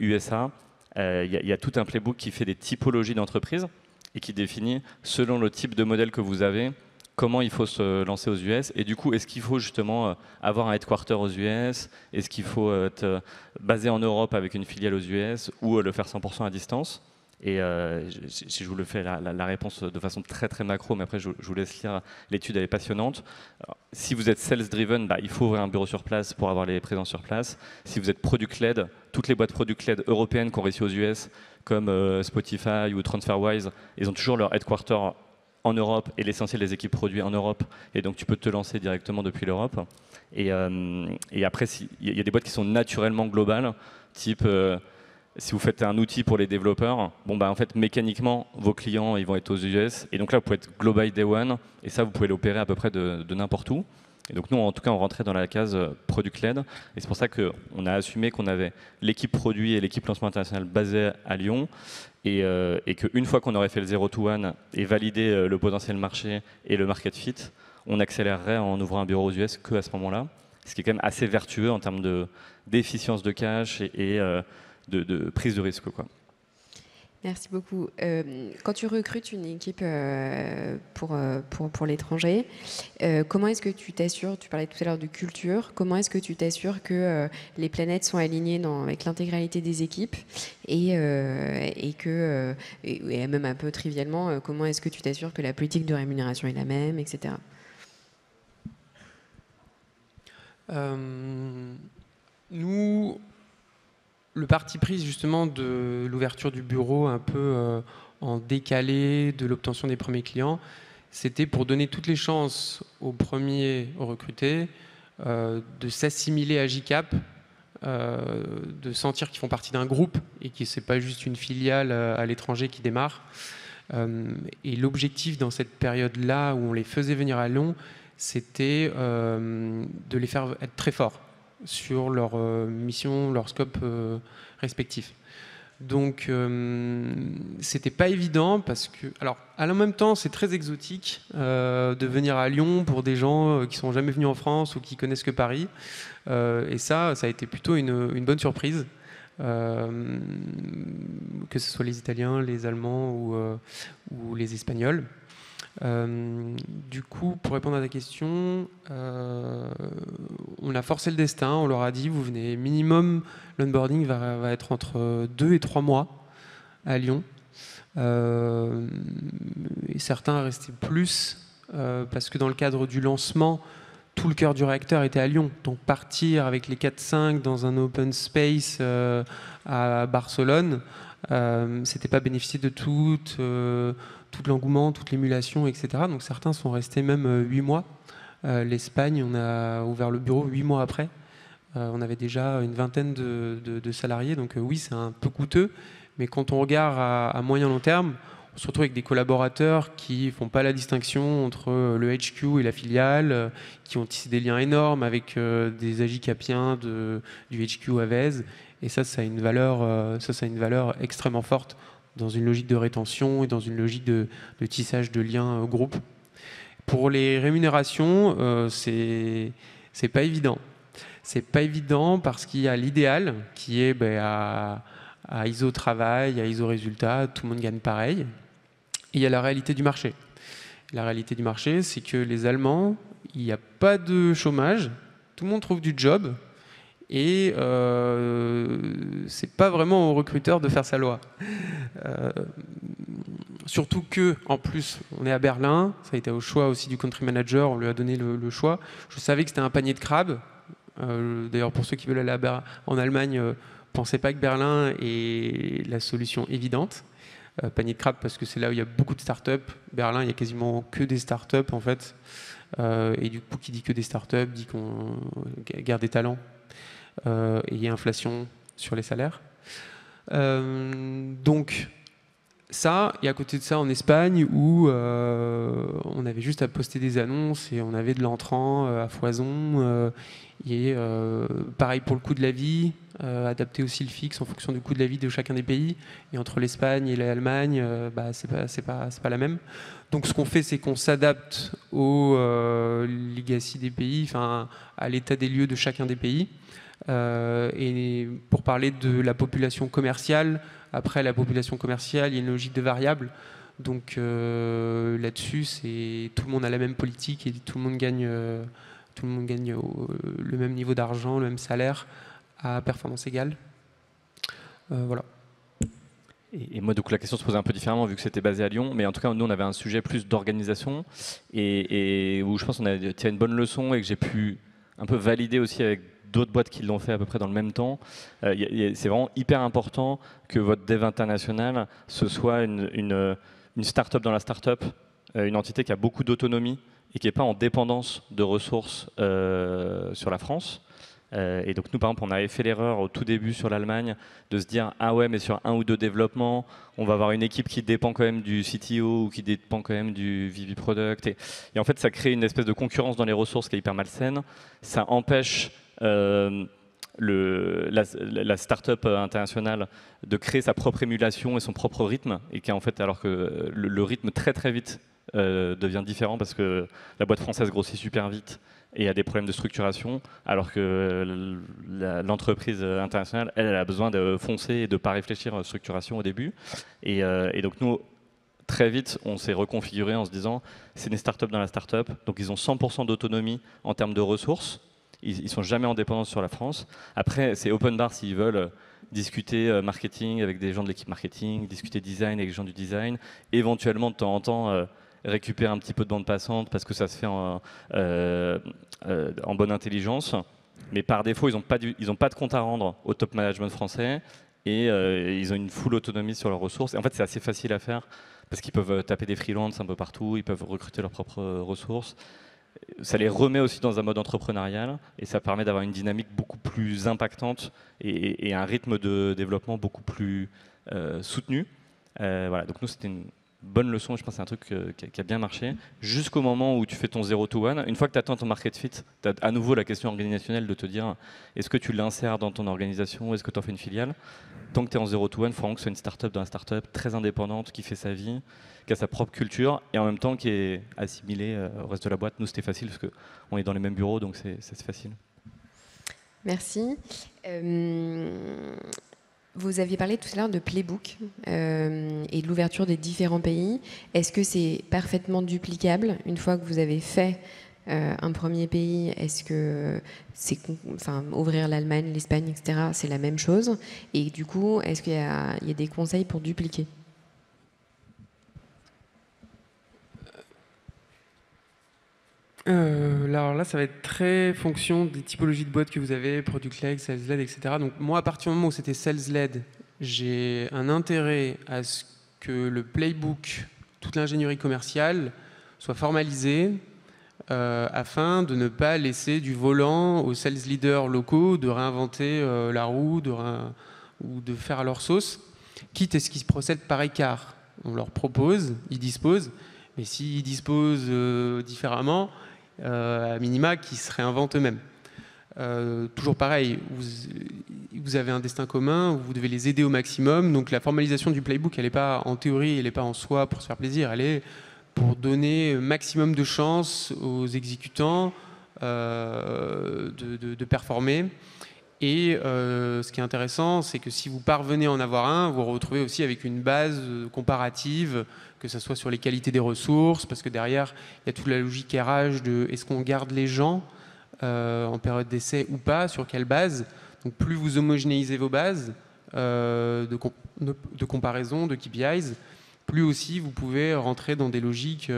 USA, il y a tout un playbook qui fait des typologies d'entreprises et qui définit, selon le type de modèle que vous avez, comment il faut se lancer aux US. Et du coup, est-ce qu'il faut justement avoir un headquarter aux US? Est-ce qu'il faut être basé en Europe avec une filiale aux US ou le faire 100% à distance? Et si je vous le fais la réponse de façon très très macro, mais après je vous laisse lire, l'étude elle est passionnante. Alors, si vous êtes sales driven, il faut ouvrir un bureau sur place pour avoir les présences sur place. Si vous êtes product led, toutes les boîtes product led européennes qui ont réussi aux US, comme Spotify ou TransferWise, ils ont toujours leur headquarter en Europe et l'essentiel des équipes produits en Europe. Et donc tu peux te lancer directement depuis l'Europe. Et après, il y a des boîtes qui sont naturellement globales, type si vous faites un outil pour les développeurs, en fait, mécaniquement, vos clients ils vont être aux US. Et donc là, vous pouvez être global day one. Et ça, vous pouvez l'opérer à peu près de n'importe où. Et donc nous, en tout cas, on rentrait dans la case product led. Et c'est pour ça qu'on a assumé qu'on avait l'équipe produit et l'équipe lancement international basée à Lyon. Et qu'une fois qu'on aurait fait le 0 to 1 et validé le potentiel marché et le market fit, on accélérerait en ouvrant un bureau aux US qu'à ce moment-là. Ce qui est quand même assez vertueux en termes d'efficience de cash et de prise de risque, quoi. Merci beaucoup. Quand tu recrutes une équipe pour l'étranger, comment est-ce que tu t'assures, tu parlais tout à l'heure de culture, comment est-ce que tu t'assures que les planètes sont alignées avec l'intégralité des équipes et même un peu trivialement, comment est-ce que tu t'assures que la politique de rémunération est la même, etc. Nous, le parti pris justement de l'ouverture du bureau un peu en décalé de l'obtention des premiers clients, c'était pour donner toutes les chances aux premiers recrutés de s'assimiler à JCAP, de sentir qu'ils font partie d'un groupe et que ce n'est pas juste une filiale à l'étranger qui démarre. Et l'objectif dans cette période-là où on les faisait venir à Lyon, c'était de les faire être très forts sur leur mission, leur scope respectif. Donc, c'était pas évident parce que, alors, en même temps, c'est très exotique de venir à Lyon pour des gens qui sont jamais venus en France ou qui connaissent que Paris. Et ça a été plutôt une bonne surprise. Que ce soit les Italiens, les Allemands ou les Espagnols. Du coup, pour répondre à ta question, on a forcé le destin, on leur a dit, vous venez minimum, l'onboarding va être entre 2 et 3 mois à Lyon. Et certains restaient plus, parce que dans le cadre du lancement, tout le cœur du réacteur était à Lyon. Donc partir avec les 4-5 dans un open space à Barcelone, c'était pas bénéficier de tout l'engouement, toute l'émulation, etc. Donc certains sont restés même 8 mois. L'Espagne, on a ouvert le bureau 8 mois après. On avait déjà une vingtaine de salariés. Donc oui, c'est un peu coûteux. Mais quand on regarde à moyen long terme, on se retrouve avec des collaborateurs qui ne font pas la distinction entre le HQ et la filiale, qui ont tissé des liens énormes avec des agicapiens du HQ à Vèze. Et ça a une valeur extrêmement forte dans une logique de rétention et dans une logique de tissage de liens groupe. Pour les rémunérations, c'est pas évident. C'est pas évident parce qu'il y a l'idéal qui est à ISO travail, à ISO résultat, tout le monde gagne pareil. Et il y a la réalité du marché. La réalité du marché, c'est que les Allemands, il n'y a pas de chômage, tout le monde trouve du job. Et c'est pas vraiment aux recruteurs de faire sa loi. Surtout que, en plus, on est à Berlin, ça a été au choix aussi du country manager, on lui a donné le choix. Je savais que c'était un panier de crabes. D'ailleurs, pour ceux qui veulent aller en Allemagne, pensez pas que Berlin est la solution évidente. Panier de crabes parce que c'est là où il y a beaucoup de startups. Berlin, il y a quasiment que des startups en fait. Et du coup, qui dit que des startups dit qu'on garde des talents. Et il y a inflation sur les salaires. Donc ça, et à côté de ça en Espagne où on avait juste à poster des annonces et on avait de l'entrant à foison. Et pareil pour le coût de la vie, adapter aussi le fixe en fonction du coût de la vie de chacun des pays. Et entre l'Espagne et l'Allemagne, c'est pas la même. Donc ce qu'on fait, c'est qu'on s'adapte au legacy des pays, enfin à l'état des lieux de chacun des pays. Et pour parler de la population commerciale, après la population commerciale, il y a une logique de variables. Donc là-dessus, tout le monde a la même politique et tout le monde gagne le même niveau d'argent, le même salaire à performance égale. Voilà. Et moi, donc la question se posait un peu différemment vu que c'était basé à Lyon, mais en tout cas, nous, on avait un sujet plus d'organisation et où je pense qu'on a tiré une bonne leçon et que j'ai pu un peu valider aussi avec d'autres boîtes qui l'ont fait à peu près dans le même temps. C'est vraiment hyper important que votre dev international, ce soit une start-up dans la start-up, une entité qui a beaucoup d'autonomie et qui n'est pas en dépendance de ressources sur la France. Et donc nous, par exemple, on avait fait l'erreur au tout début sur l'Allemagne de se dire « Ah ouais, mais sur un ou deux développements, on va avoir une équipe qui dépend quand même du CTO ou qui dépend quand même du VP Product. » Et en fait, ça crée une espèce de concurrence dans les ressources qui est hyper malsaine. Ça empêche la start-up internationale de créer sa propre émulation et son propre rythme. Et qui en fait, alors que le rythme très très vite devient différent parce que la boîte française grossit super vite et a des problèmes de structuration, alors que l'entreprise internationale, elle a besoin de foncer et de ne pas réfléchir à structuration au début. Et donc nous, très vite, on s'est reconfiguré en se disant, c'est des startups dans la startup, donc ils ont 100% d'autonomie en termes de ressources, ils ne sont jamais en dépendance sur la France. Après, c'est open bar s'ils veulent discuter marketing avec des gens de l'équipe marketing, discuter design avec les gens du design, éventuellement de temps en temps récupérer un petit peu de bande passante parce que ça se fait en bonne intelligence. Mais par défaut, ils n'ont pas de compte à rendre au top management français et ils ont une full autonomie sur leurs ressources. Et en fait, c'est assez facile à faire parce qu'ils peuvent taper des freelances un peu partout, ils peuvent recruter leurs propres ressources. Ça les remet aussi dans un mode entrepreneurial et ça permet d'avoir une dynamique beaucoup plus impactante et un rythme de développement beaucoup plus soutenu. Voilà. Donc nous, c'était une bonne leçon, je pense que c'est un truc qui a bien marché, jusqu'au moment où tu fais ton 0 to 1. Une fois que tu atteins ton market fit, tu as à nouveau la question organisationnelle de te dire est-ce que tu l'insères dans ton organisation, est-ce que tu en fais une filiale. Tant que tu es en 0 to 1, il faut vraiment que ce soit une startup dans la startup, très indépendante, qui fait sa vie, qui a sa propre culture et en même temps qui est assimilée au reste de la boîte. Nous, c'était facile parce qu'on est dans les mêmes bureaux, donc c'est facile. Merci. Vous aviez parlé tout à l'heure de Playbook et de l'ouverture des différents pays. Est-ce que c'est parfaitement duplicable une fois que vous avez fait un premier pays? Est-ce que c'est, ouvrir l'Allemagne, l'Espagne, etc., c'est la même chose? Et du coup, est-ce qu'il y a des conseils pour dupliquer? Alors là, ça va être très fonction des typologies de boîtes que vous avez, product-led, sales-led, etc. Donc moi, à partir du moment où c'était sales-led, j'ai un intérêt à ce que le playbook, toute l'ingénierie commerciale, soit formalisé afin de ne pas laisser du volant aux sales leaders locaux de réinventer la roue ou de faire à leur sauce, quitte à ce qu'ils procèdent par écart. On leur propose, ils disposent, mais s'ils disposent différemment, à minima, qui se réinventent eux-mêmes. Toujours pareil, vous avez un destin commun, vous devez les aider au maximum. Donc la formalisation du playbook, elle n'est pas en théorie, elle n'est pas en soi pour se faire plaisir, elle est pour donner maximum de chance aux exécutants de performer. Et ce qui est intéressant, c'est que si vous parvenez à en avoir un, vous vous retrouvez aussi avec une base comparative, que ce soit sur les qualités des ressources, parce que derrière, il y a toute la logique RH de est-ce qu'on garde les gens en période d'essai ou pas, sur quelle base. Donc plus vous homogénéisez vos bases de comparaison, de KPIs, plus aussi vous pouvez rentrer dans des logiques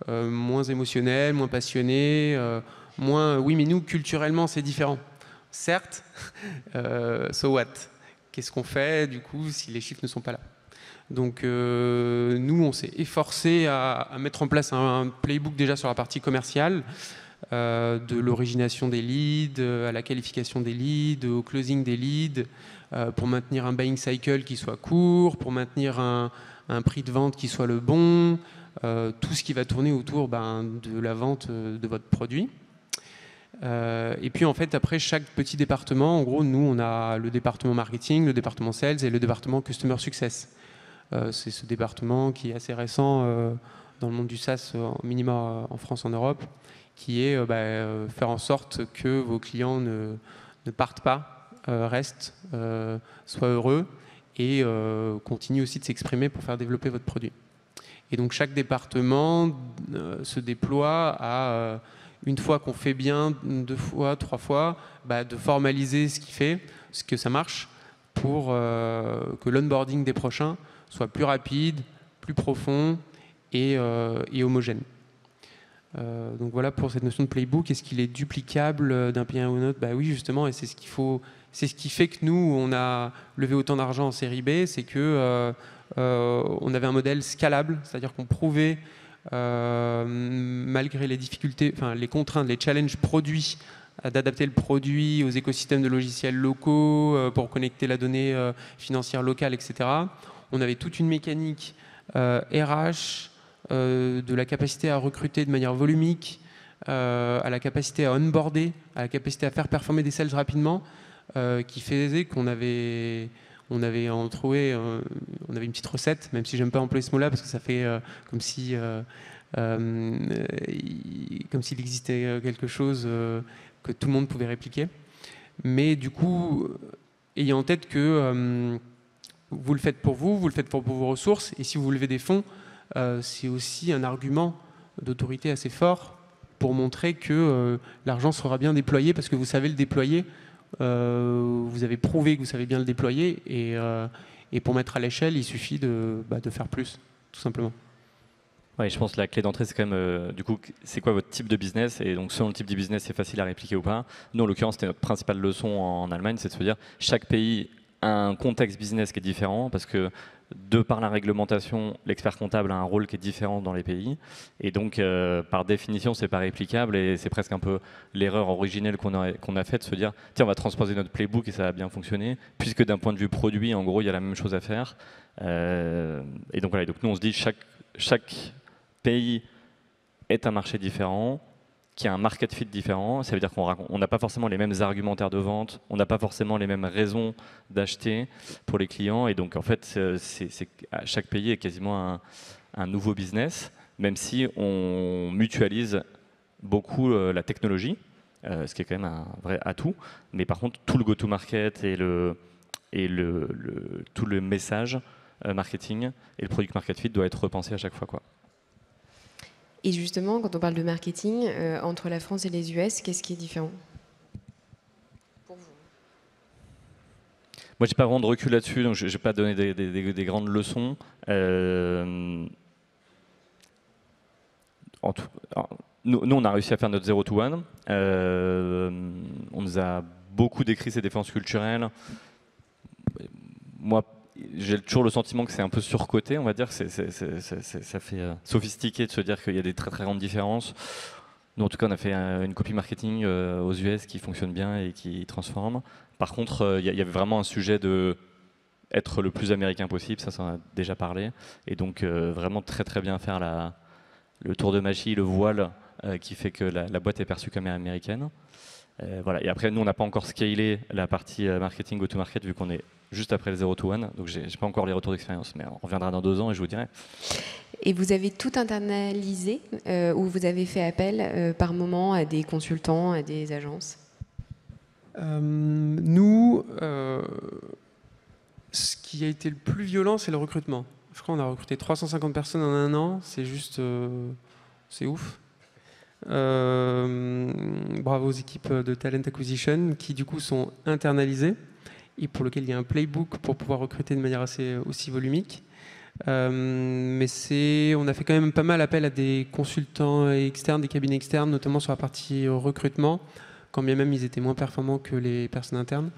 moins émotionnelles, moins passionnées, moins « oui, mais nous, culturellement, c'est différent ». Certes, so what? Qu'est-ce qu'on fait du coup si les chiffres ne sont pas là? Donc nous, on s'est efforcé à mettre en place un playbook déjà sur la partie commerciale, de l'origination des leads, à la qualification des leads, au closing des leads, pour maintenir un buying cycle qui soit court, pour maintenir un prix de vente qui soit le bon, tout ce qui va tourner autour de la vente de votre produit. Et puis en fait, après chaque petit département, en gros, nous on a le département marketing, le département sales et le département customer success. C'est ce département qui est assez récent dans le monde du SaaS, au minimum en France, en Europe, qui est faire en sorte que vos clients ne partent pas, restent, soient heureux et continuent aussi de s'exprimer pour faire développer votre produit. Et donc chaque département se déploie à, une fois qu'on fait bien, 2 fois, 3 fois, de formaliser ce qu'il fait, ce que ça marche, pour que l'onboarding des prochains soit plus rapide, plus profond et homogène. Donc voilà pour cette notion de playbook. Est-ce qu'il est duplicable d'un pays à un autre? Oui, justement, et c'est ce qu'il faut. C'est ce qui fait que nous, on a levé autant d'argent en série B, c'est que on avait un modèle scalable, c'est-à-dire qu'on prouvait, malgré les difficultés, enfin les contraintes, les challenges produits, d'adapter le produit aux écosystèmes de logiciels locaux pour connecter la donnée financière locale, etc. On avait toute une mécanique RH, de la capacité à recruter de manière volumique, à la capacité à onboarder, à la capacité à faire performer des sales rapidement, qui faisait qu'on avait on avait une petite recette, même si j'aime pas employer ce mot-là parce que ça fait comme s'il existait quelque chose que tout le monde pouvait répliquer. Mais du coup, ayant en tête que vous le faites pour vous le faites pour vos ressources, et si vous levez des fonds, c'est aussi un argument d'autorité assez fort pour montrer que l'argent sera bien déployé parce que vous savez le déployer. Vous avez prouvé que vous savez bien le déployer et pour mettre à l'échelle, il suffit de faire plus, tout simplement. Oui, je pense que la clé d'entrée, c'est quand même, du coup, c'est quoi votre type de business? Et donc, selon le type de business, c'est facile à répliquer ou pas. Nous, en l'occurrence, c'était notre principale leçon en Allemagne, c'est de se dire chaque pays a un contexte business qui est différent parce que de par la réglementation, l'expert comptable a un rôle qui est différent dans les pays. Et donc, par définition, c'est pas réplicable et c'est presque un peu l'erreur originelle qu'on a faite de se dire tiens, on va transposer notre playbook et ça va bien fonctionner, puisque d'un point de vue produit, en gros, il y a la même chose à faire. Et donc, voilà. Et donc, nous, on se dit chaque pays est un marché différent, qui a un market fit différent. Ça veut dire qu'on n'a pas forcément les mêmes argumentaires de vente, on n'a pas forcément les mêmes raisons d'acheter pour les clients. Et donc, en fait, chaque pays est quasiment un nouveau business, même si on mutualise beaucoup la technologie, ce qui est quand même un vrai atout. Mais par contre, tout le go-to-market et tout le message marketing et le product market fit doit être repensé à chaque fois, quoi. Et justement, quand on parle de marketing, entre la France et les US, qu'est-ce qui est différent pour vous? Moi, j'ai pas vraiment de recul là-dessus, donc je ne vais pas donner des grandes leçons. Nous, on a réussi à faire notre 0 to 1. On nous a beaucoup décrit ces défenses culturelles. Moi, j'ai toujours le sentiment que c'est un peu surcoté, on va dire. Ça fait sophistiqué de se dire qu'il y a des très très grandes différences. Nous, en tout cas, on a fait une copy marketing aux US qui fonctionne bien et qui transforme. Par contre, il y avait vraiment un sujet de être le plus américain possible, ça en a déjà parlé. Et donc, vraiment très très bien faire le tour de magie, le voile qui fait que la boîte est perçue comme américaine. Voilà. Et après, nous, on n'a pas encore scalé la partie marketing go-to-market vu qu'on est juste après le 0 to 1, donc j'ai pas encore les retours d'expérience, mais on reviendra dans 2 ans et je vous dirai. Et vous avez tout internalisé ou vous avez fait appel par moment à des consultants, à des agences? Nous, ce qui a été le plus violent, c'est le recrutement. Je crois qu'on a recruté 350 personnes en 1 an, c'est juste... c'est ouf. Bravo aux équipes de Talent Acquisition qui du coup sont internalisées et pour lequel il y a un playbook pour pouvoir recruter de manière aussi volumique. Mais on a fait quand même pas mal appel à des consultants externes, des cabinets externes, notamment sur la partie recrutement, quand bien même ils étaient moins performants que les personnes internes.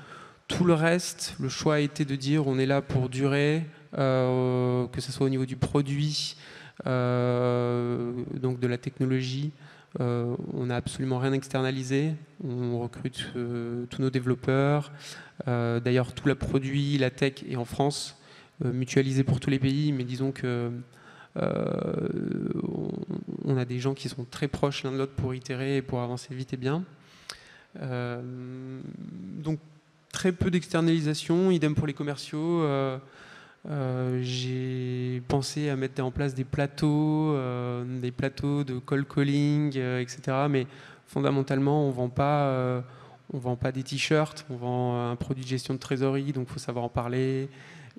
Tout le reste, le choix a été de dire on est là pour durer, que ce soit au niveau du produit, donc de la technologie, On n'a absolument rien externalisé. On recrute tous nos développeurs. D'ailleurs, tout le produit, la tech est en France, mutualisé pour tous les pays, mais disons que on a des gens qui sont très proches l'un de l'autre pour itérer et pour avancer vite et bien. Donc très peu d'externalisation, idem pour les commerciaux. J'ai pensé à mettre en place des plateaux de call calling, etc. Mais fondamentalement, on vend pas des t-shirts, on vend un produit de gestion de trésorerie, donc il faut savoir en parler.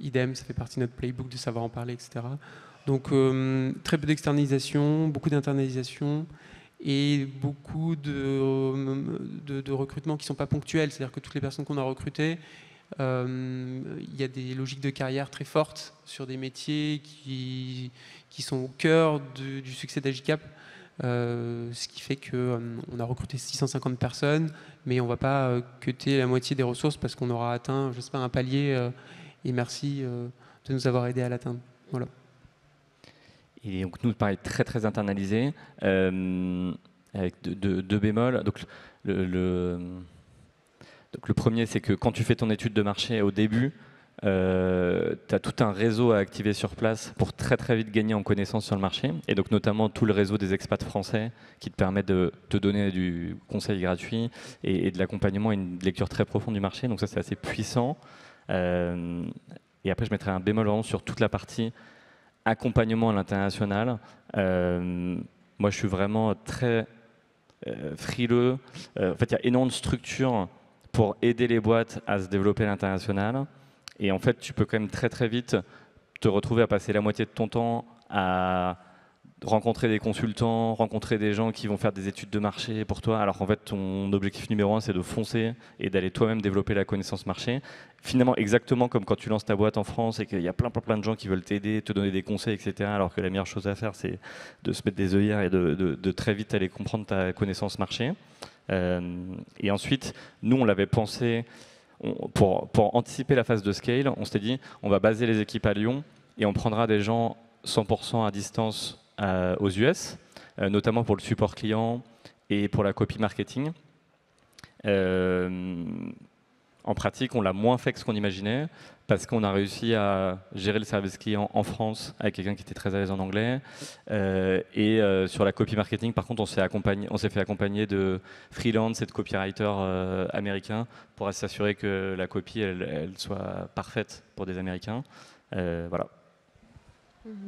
Idem, ça fait partie de notre playbook de savoir en parler, etc. Donc très peu d'externalisation, beaucoup d'internalisation et beaucoup de recrutements qui ne sont pas ponctuels. C'est-à-dire que toutes les personnes qu'on a recrutées, il y a des logiques de carrière très fortes sur des métiers qui sont au cœur du succès d'Agicap. Ce qui fait qu'on a recruté 650 personnes, mais on ne va pas cutter la moitié des ressources parce qu'on aura atteint, je sais pas, un palier. Et merci de nous avoir aidés à l'atteindre. Voilà. Et donc nous, pareil, très très internalisé, avec deux bémols. Donc le premier, c'est que quand tu fais ton étude de marché au début, tu as tout un réseau à activer sur place pour très très vite gagner en connaissance sur le marché. Et donc notamment tout le réseau des expats français qui te permet de te donner du conseil gratuit et de l'accompagnement et une lecture très profonde du marché. Donc ça, c'est assez puissant. Et après, je mettrai un bémol vraiment sur toute la partie accompagnement à l'international. Moi, je suis vraiment très frileux. En fait, il y a énormément de structures pour aider les boîtes à se développer à l'international. Et en fait, tu peux quand même très très vite te retrouver à passer la moitié de ton temps à rencontrer des consultants, rencontrer des gens qui vont faire des études de marché pour toi, alors qu'en fait ton objectif numéro 1 c'est de foncer et d'aller toi-même développer la connaissance marché. Finalement exactement comme quand tu lances ta boîte en France et qu'il y a plein de gens qui veulent t'aider, te donner des conseils, etc. Alors que la meilleure chose à faire c'est de se mettre des œillères et de très vite aller comprendre ta connaissance marché. Et ensuite, nous on l'avait pensé, pour anticiper la phase de scale, on s'était dit on va baser les équipes à Lyon et on prendra des gens 100% à distance aux US, notamment pour le support client et pour la copy marketing. En pratique, on l'a moins fait que ce qu'on imaginait parce qu'on a réussi à gérer le service client en France avec quelqu'un qui était très à l'aise en anglais. Sur la copy marketing, par contre, on s'est fait accompagner de freelance et de copywriters américains pour s'assurer que la copie elle soit parfaite pour des Américains. Voilà.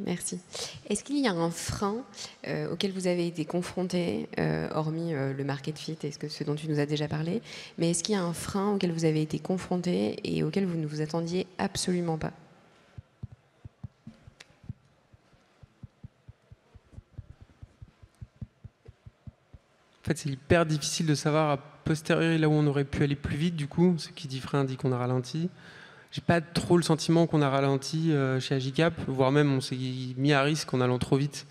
Merci. Est-ce qu'il y a un frein auquel vous avez été confronté, hormis le market fit et ce dont tu nous as déjà parlé, mais est-ce qu'il y a un frein auquel vous avez été confronté et auquel vous ne vous attendiez absolument pas? En fait, c'est hyper difficile de savoir a posteriori là où on aurait pu aller plus vite, du coup. Ce qui dit frein dit qu'on a ralenti. J'ai pas trop le sentiment qu'on a ralenti chez Agicap, voire même on s'est mis à risque en allant trop vite.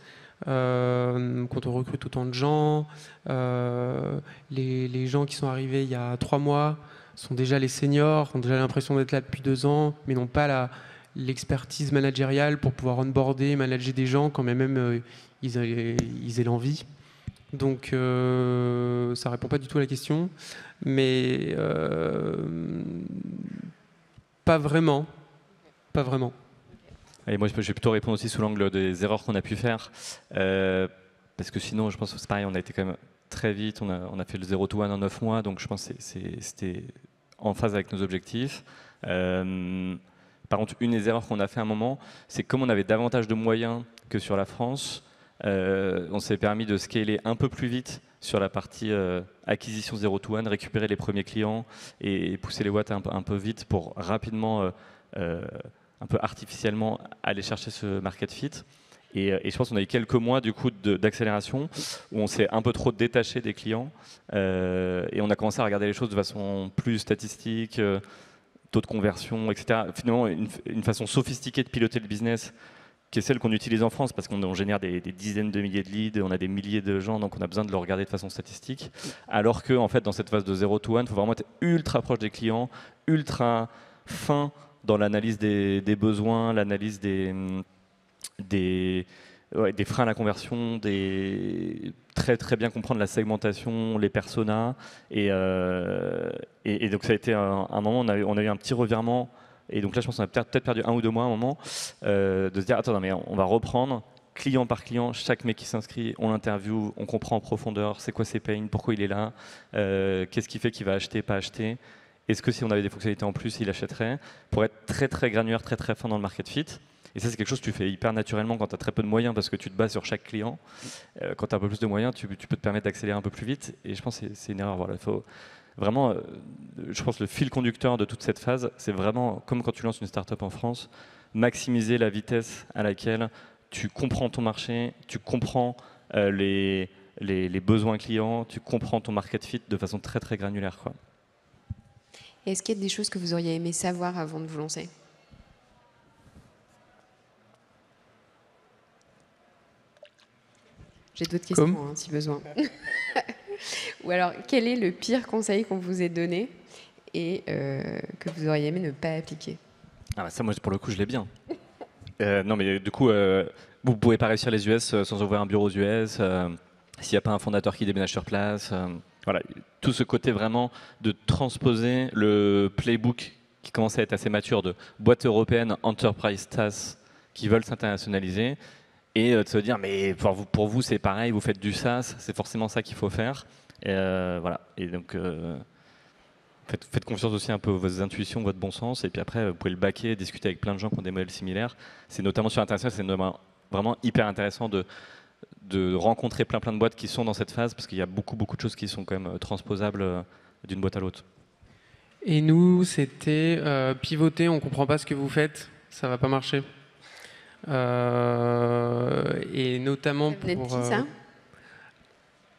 Quand on recrute autant de gens, les gens qui sont arrivés il y a 3 mois sont déjà les seniors, ont déjà l'impression d'être là depuis 2 ans, mais n'ont pas l'expertise managériale pour pouvoir onboarder, manager des gens quand même ils aient l'envie. Donc ça répond pas du tout à la question, mais pas vraiment. Pas vraiment. Et moi, je vais plutôt répondre aussi sous l'angle des erreurs qu'on a pu faire. Parce que sinon, je pense que c'est pareil, on a été quand même très vite. On a fait le 0 to 1 en 9 mois. Donc, je pense que c'était en phase avec nos objectifs. Par contre, une des erreurs qu'on a fait à un moment, c'est que comme on avait davantage de moyens que sur la France, on s'est permis de scaler un peu plus vite sur la partie acquisition 0 to 1, récupérer les premiers clients et pousser les boîtes un peu vite pour rapidement, un peu artificiellement, aller chercher ce market fit. Et je pense qu'on a eu quelques mois du coup d'accélération où on s'est un peu trop détaché des clients et on a commencé à regarder les choses de façon plus statistique, taux de conversion, etc. Finalement, une façon sophistiquée de piloter le business qui est celle qu'on utilise en France parce qu'on génère des dizaines de milliers de leads, on a des milliers de gens, donc on a besoin de le regarder de façon statistique. Alors que en fait, dans cette phase de 0 to 1, il faut vraiment être ultra proche des clients, ultra fin dans l'analyse des besoins, l'analyse des des freins à la conversion, très bien comprendre la segmentation, les personas. Et donc ça a été un moment, on a eu un petit revirement. Et donc là, je pense qu'on a peut-être perdu 1 ou 2 mois à un moment, de se dire, attends, non, mais on va reprendre client par client, chaque mec qui s'inscrit, on l'interviewe, on comprend en profondeur, c'est quoi ses pains, pourquoi il est là, qu'est-ce qui fait qu'il va acheter, pas acheter. Est-ce que si on avait des fonctionnalités en plus, il achèterait, pour être très granulaire, très fin dans le market fit. Et ça, c'est quelque chose que tu fais hyper naturellement quand tu as très peu de moyens parce que tu te bases sur chaque client. Quand tu as un peu plus de moyens, tu peux te permettre d'accélérer un peu plus vite. Et je pense que c'est une erreur. Voilà, faut vraiment, je pense que le fil conducteur de toute cette phase, c'est vraiment, comme quand tu lances une startup en France, maximiser la vitesse à laquelle tu comprends ton marché, tu comprends les besoins clients, tu comprends ton market fit de façon très granulaire, quoi. Est-ce qu'il y a des choses que vous auriez aimé savoir avant de vous lancer? J'ai d'autres questions, si besoin. Ou alors, quel est le pire conseil qu'on vous ait donné et que vous auriez aimé ne pas appliquer? Ah bah ça, moi, pour le coup, je l'ai bien. Non, mais du coup, vous ne pouvez pas réussir les US sans ouvrir un bureau aux US, s'il n'y a pas un fondateur qui déménage sur place. Voilà, tout ce côté vraiment de transposer le playbook qui commence à être assez mature de boîtes européennes, enterprise SaaS qui veulent s'internationaliser et de se dire mais pour vous c'est pareil, vous faites du SaaS, c'est forcément ça qu'il faut faire. Et voilà, et donc faites confiance aussi un peu à vos intuitions, votre bon sens, et puis après vous pouvez le baquer, discuter avec plein de gens qui ont des modèles similaires. C'est notamment sur l'international, c'est vraiment hyper intéressant de rencontrer plein de boîtes qui sont dans cette phase parce qu'il y a beaucoup de choses qui sont quand même transposables d'une boîte à l'autre. Et nous, c'était pivoter, on ne comprend pas ce que vous faites, ça ne va pas marcher. Et notamment pour... ça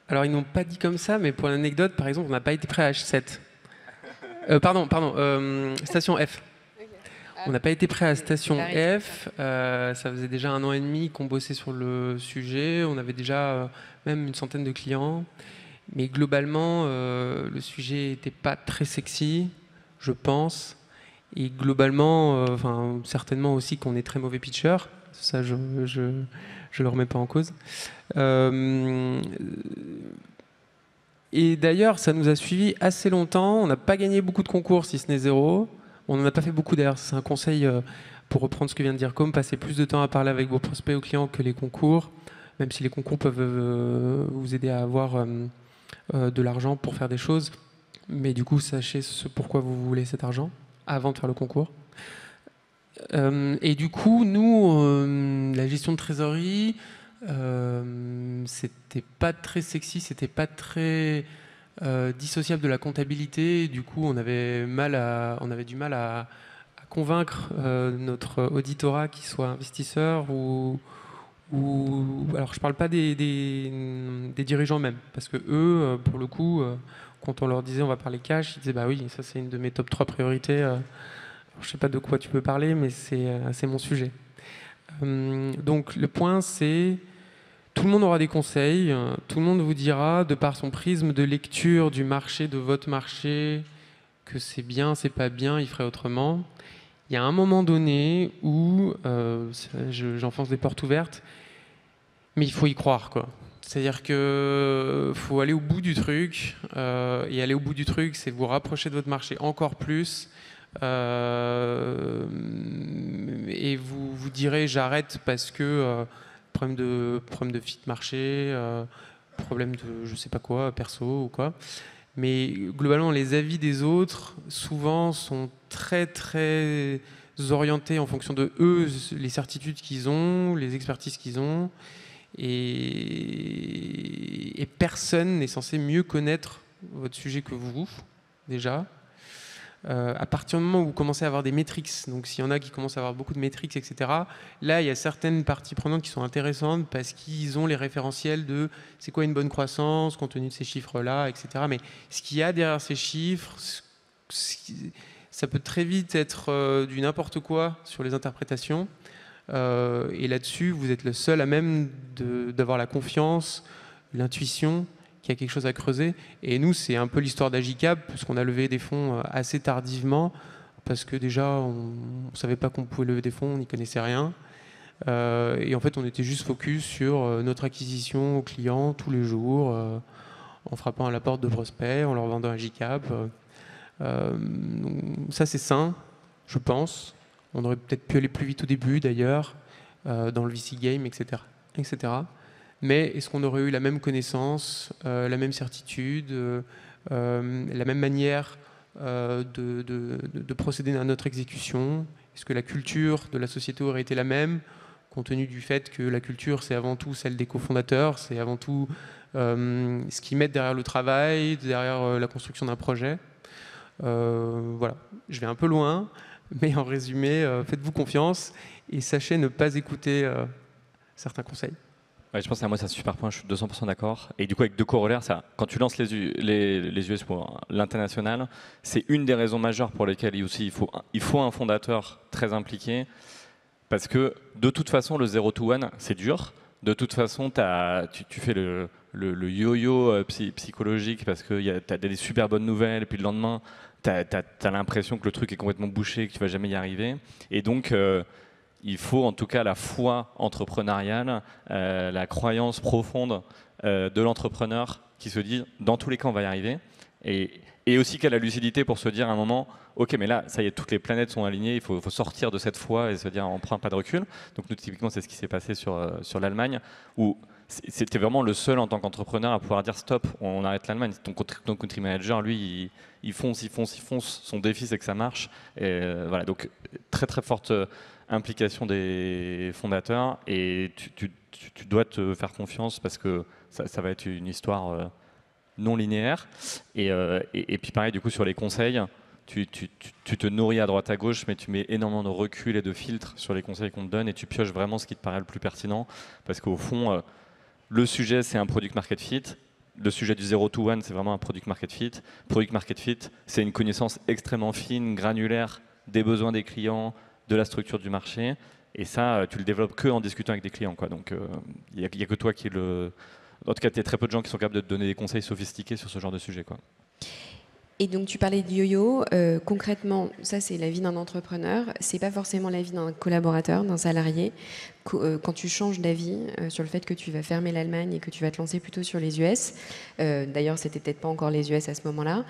alors, ils n'ont pas dit comme ça, mais pour l'anecdote, par exemple, on n'a pas été prêt à H7. Station F. On n'a pas été prêt à Station F. Ça faisait déjà 1 an et demi qu'on bossait sur le sujet. On avait déjà même une centaine de clients. Mais globalement, le sujet n'était pas très sexy, je pense. Et globalement, certainement aussi qu'on est très mauvais pitcher. Ça, je le remets pas en cause. Et d'ailleurs, ça nous a suivi assez longtemps. On n'a pas gagné beaucoup de concours, si ce n'est 0. On n'en a pas fait beaucoup d'ailleurs. C'est un conseil, pour reprendre ce que vient de dire Com, passer plus de temps à parler avec vos prospects ou clients que les concours, même si les concours peuvent vous aider à avoir de l'argent pour faire des choses. Mais du coup, sachez pourquoi vous voulez cet argent avant de faire le concours. Et du coup, nous, la gestion de trésorerie, c'était pas très sexy, c'était pas très dissociable de la comptabilité. Du coup, on avait du mal à convaincre notre auditorat qui soit investisseur ou alors je parle pas des dirigeants même, parce que eux, pour le coup, quand on leur disait on va parler cash, ils disaient bah oui, ça c'est une de mes top 3 priorités. Je sais pas de quoi tu peux parler, mais c'est mon sujet. Donc le point c'est tout le monde aura des conseils, tout le monde vous dira de par son prisme de lecture du marché, de votre marché, que c'est bien, c'est pas bien, il ferait autrement. Il y a un moment donné où j'enfonce des portes ouvertes, mais il faut y croire, quoi. C'est-à-dire que faut aller au bout du truc, et aller au bout du truc, c'est vous rapprocher de votre marché encore plus, et vous direz j'arrête parce que problème de fit marché, problème de je sais pas quoi, perso ou quoi. Mais globalement, les avis des autres, souvent, sont très orientés en fonction de eux, les certitudes qu'ils ont, les expertises qu'ils ont. Et personne n'est censé mieux connaître votre sujet que vous, déjà. À partir du moment où vous commencez à avoir des métriques, donc s'il y en a qui commencent à avoir beaucoup de métriques, etc., là, il y a certaines parties prenantes qui sont intéressantes parce qu'ils ont les référentiels de c'est quoi une bonne croissance, compte tenu de ces chiffres-là, etc. Mais ce qu'il y a derrière ces chiffres, ça peut très vite être du n'importe quoi sur les interprétations. Et là-dessus, vous êtes le seul à même d'avoir la confiance, l'intuition qu'il y a quelque chose à creuser. Et nous, c'est un peu l'histoire d'Agicap, parce qu'on a levé des fonds assez tardivement, parce que déjà, on ne savait pas qu'on pouvait lever des fonds, on n'y connaissait rien. Et en fait, on était juste focus sur notre acquisition aux clients tous les jours, en frappant à la porte de prospects, en leur vendant un GCAP. Ça, c'est sain, je pense. On aurait peut-être pu aller plus vite au début, d'ailleurs, dans le VC game, etc. etc. Mais est-ce qu'on aurait eu la même connaissance, la même certitude, la même manière de procéder à notre exécution? Est-ce que la culture de la société aurait été la même, compte tenu du fait que la culture, c'est avant tout celle des cofondateurs, c'est avant tout ce qu'ils mettent derrière le travail, derrière la construction d'un projet? Voilà, je vais un peu loin, mais en résumé, faites-vous confiance et sachez ne pas écouter certains conseils. Ouais, je pense que moi, c'est un super point, je suis 200% d'accord. Et du coup, avec deux corollaires, ça, quand tu lances les US pour l'international, c'est une des raisons majeures pour lesquelles il faut un fondateur très impliqué. Parce que de toute façon, le 0 to 1, c'est dur. De toute façon, tu fais le yo-yo psychologique parce que tu as des super bonnes nouvelles, et puis le lendemain, tu as l'impression que le truc est complètement bouché, que tu vas jamais y arriver. Et donc, il faut en tout cas la foi entrepreneuriale, la croyance profonde de l'entrepreneur qui se dit, dans tous les cas, on va y arriver. Et aussi qu'il a la lucidité pour se dire à un moment, ok, mais là, ça y est, toutes les planètes sont alignées, il faut sortir de cette foi et se dire, on prend pas de recul. Donc nous, typiquement, c'est ce qui s'est passé sur l'Allemagne, où c'était vraiment le seul en tant qu'entrepreneur à pouvoir dire, stop, on arrête l'Allemagne. Ton country manager, lui, il fonce. Son défi, c'est que ça marche. Et voilà, donc très très forte implication des fondateurs, et tu dois te faire confiance parce que ça va être une histoire non linéaire. Et puis pareil, du coup, sur les conseils, tu te nourris à droite à gauche, mais tu mets énormément de recul et de filtres sur les conseils qu'on te donne, et tu pioches vraiment ce qui te paraît le plus pertinent, parce qu'au fond, le sujet, c'est un product market fit. Le sujet du 0 to 1, c'est vraiment un product market fit. Product market fit, c'est une connaissance extrêmement fine, granulaire des besoins des clients, de la structure du marché. Et ça, tu le développes que en discutant avec des clients, quoi. Donc, il n'y a que toi qui le... En tout cas, il y a très peu de gens qui sont capables de te donner des conseils sophistiqués sur ce genre de sujet, quoi. Et donc tu parlais de yo-yo, concrètement, ça c'est la vie d'un entrepreneur, c'est pas forcément la vie d'un collaborateur, d'un salarié. Quand tu changes d'avis sur le fait que tu vas fermer l'Allemagne et que tu vas te lancer plutôt sur les US, d'ailleurs c'était peut-être pas encore les US à ce moment-là,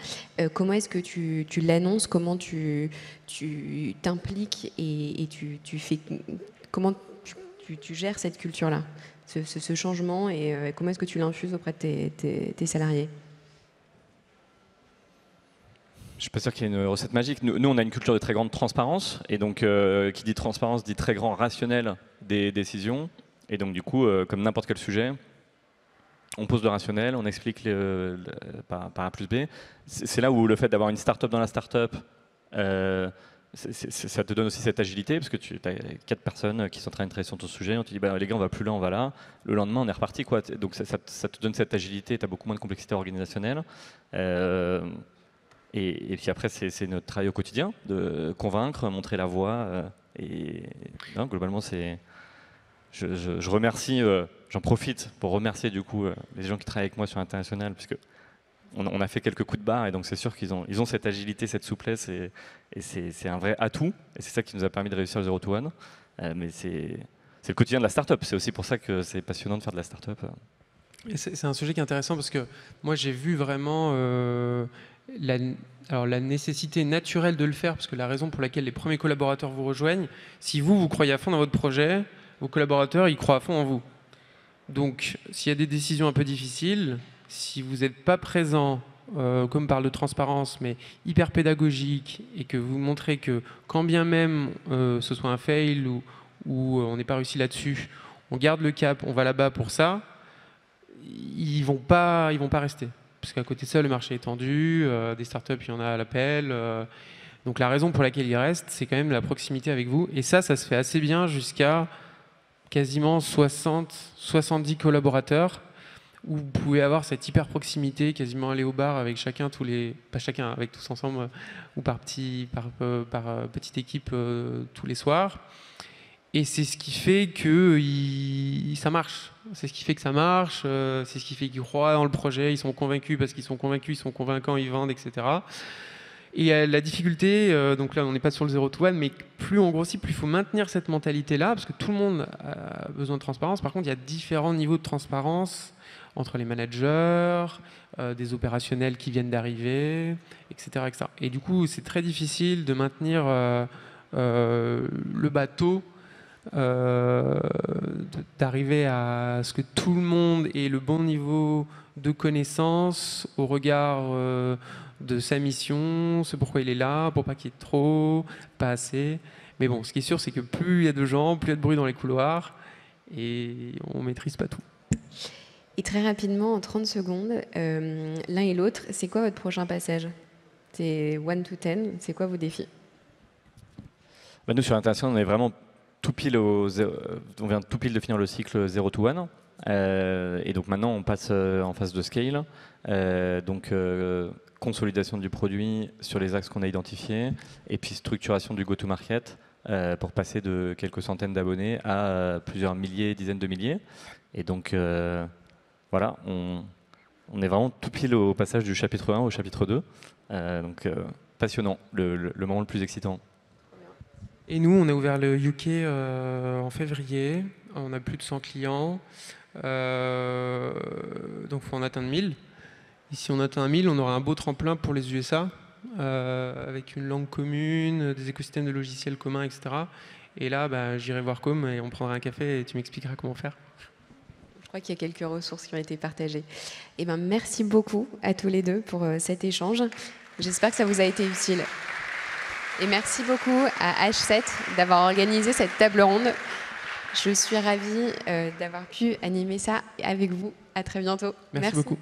comment est-ce que tu l'annonces, comment tu t'impliques et tu fais, comment tu gères cette culture-là, ce changement, et comment est-ce que tu l'infuses auprès de tes salariés? Je suis pas sûr qu'il y ait une recette magique. Nous, on a une culture de très grande transparence, et donc qui dit transparence dit très grand rationnel des décisions. Et donc du coup, comme n'importe quel sujet, on pose le rationnel, on explique par A plus B. C'est là où le fait d'avoir une start-up dans la start-up, ça te donne aussi cette agilité, parce que tu as 4 personnes qui sont en train de travailler sur ton sujet, on te dit bah, les gars, on va plus là, on va là. Le lendemain, on est reparti, quoi. Donc ça te donne cette agilité, tu as beaucoup moins de complexité organisationnelle. Et puis après, c'est notre travail au quotidien, de convaincre, montrer la voie. Et non, globalement, je remercie, j'en profite pour remercier du coup les gens qui travaillent avec moi sur l'international, puisque on a fait quelques coups de barre, et donc c'est sûr qu'ils ont cette agilité, cette souplesse, et c'est un vrai atout. Et c'est ça qui nous a permis de réussir le 0 to 1. Mais c'est le quotidien de la start-up. C'est aussi pour ça que c'est passionnant de faire de la start-up. C'est un sujet qui est intéressant parce que moi j'ai vu vraiment la nécessité naturelle de le faire, parce que la raison pour laquelle les premiers collaborateurs vous rejoignent, si vous croyez à fond dans votre projet, vos collaborateurs ils croient à fond en vous. Donc s'il y a des décisions un peu difficiles, si vous n'êtes pas présent, comme on parle de transparence, mais hyper pédagogique, et que vous montrez que quand bien même ce soit un fail ou on n'est pas réussi là-dessus, on garde le cap, on va là-bas pour ça, ils vont pas rester. Parce qu'à côté de ça, le marché est tendu, des startups, il y en a à l'appel. Donc la raison pour laquelle ils restent, c'est quand même la proximité avec vous. Et ça se fait assez bien jusqu'à quasiment 70 collaborateurs, où vous pouvez avoir cette hyper proximité, quasiment aller au bar avec chacun, pas chacun, avec tous ensemble, ou par petite équipe tous les soirs. Et c'est ce qui fait que ça marche. C'est ce qui fait que ça marche, c'est ce qui fait qu'ils croient dans le projet, ils sont convaincus parce qu'ils sont convaincus, ils sont convaincants, ils vendent, etc. Et la difficulté, donc là on n'est pas sur le 0 to 1, mais plus on grossit, plus il faut maintenir cette mentalité-là, parce que tout le monde a besoin de transparence. Par contre, il y a différents niveaux de transparence entre les managers, des opérationnels qui viennent d'arriver, etc., etc. Et du coup, c'est très difficile de maintenir le bateau, d'arriver à ce que tout le monde ait le bon niveau de connaissance au regard de sa mission, ce pourquoi il est là, pour pas qu'il y ait trop, pas assez. Mais bon, ce qui est sûr, c'est que plus il y a de gens, plus il y a de bruit dans les couloirs, et on maîtrise pas tout. Et très rapidement, en 30 secondes, l'un et l'autre, c'est quoi votre prochain passage? C'est 1 to 10, c'est quoi vos défis? Nous, sur International, on est vraiment tout pile on vient tout pile de finir le cycle 0 to 1. Et donc maintenant, on passe en phase de scale. Consolidation du produit sur les axes qu'on a identifiés, et puis structuration du go-to-market pour passer de quelques centaines d'abonnés à plusieurs milliers, dizaines de milliers. Et donc, voilà, on est vraiment tout pile au passage du chapitre 1 au chapitre 2. Passionnant, le moment le plus excitant. Et nous, on a ouvert le UK en février. On a plus de 100 clients. Donc, il faut en atteindre 1000. Et si on atteint 1000, on aura un beau tremplin pour les USA, avec une langue commune, des écosystèmes de logiciels communs, etc. Et là, j'irai voir Com et on prendra un café et tu m'expliqueras comment faire. Je crois qu'il y a quelques ressources qui ont été partagées. Eh ben, merci beaucoup à tous les deux pour cet échange. J'espère que ça vous a été utile. Et merci beaucoup à H7 d'avoir organisé cette table ronde. Je suis ravie d'avoir pu animer ça avec vous. À très bientôt. Merci beaucoup.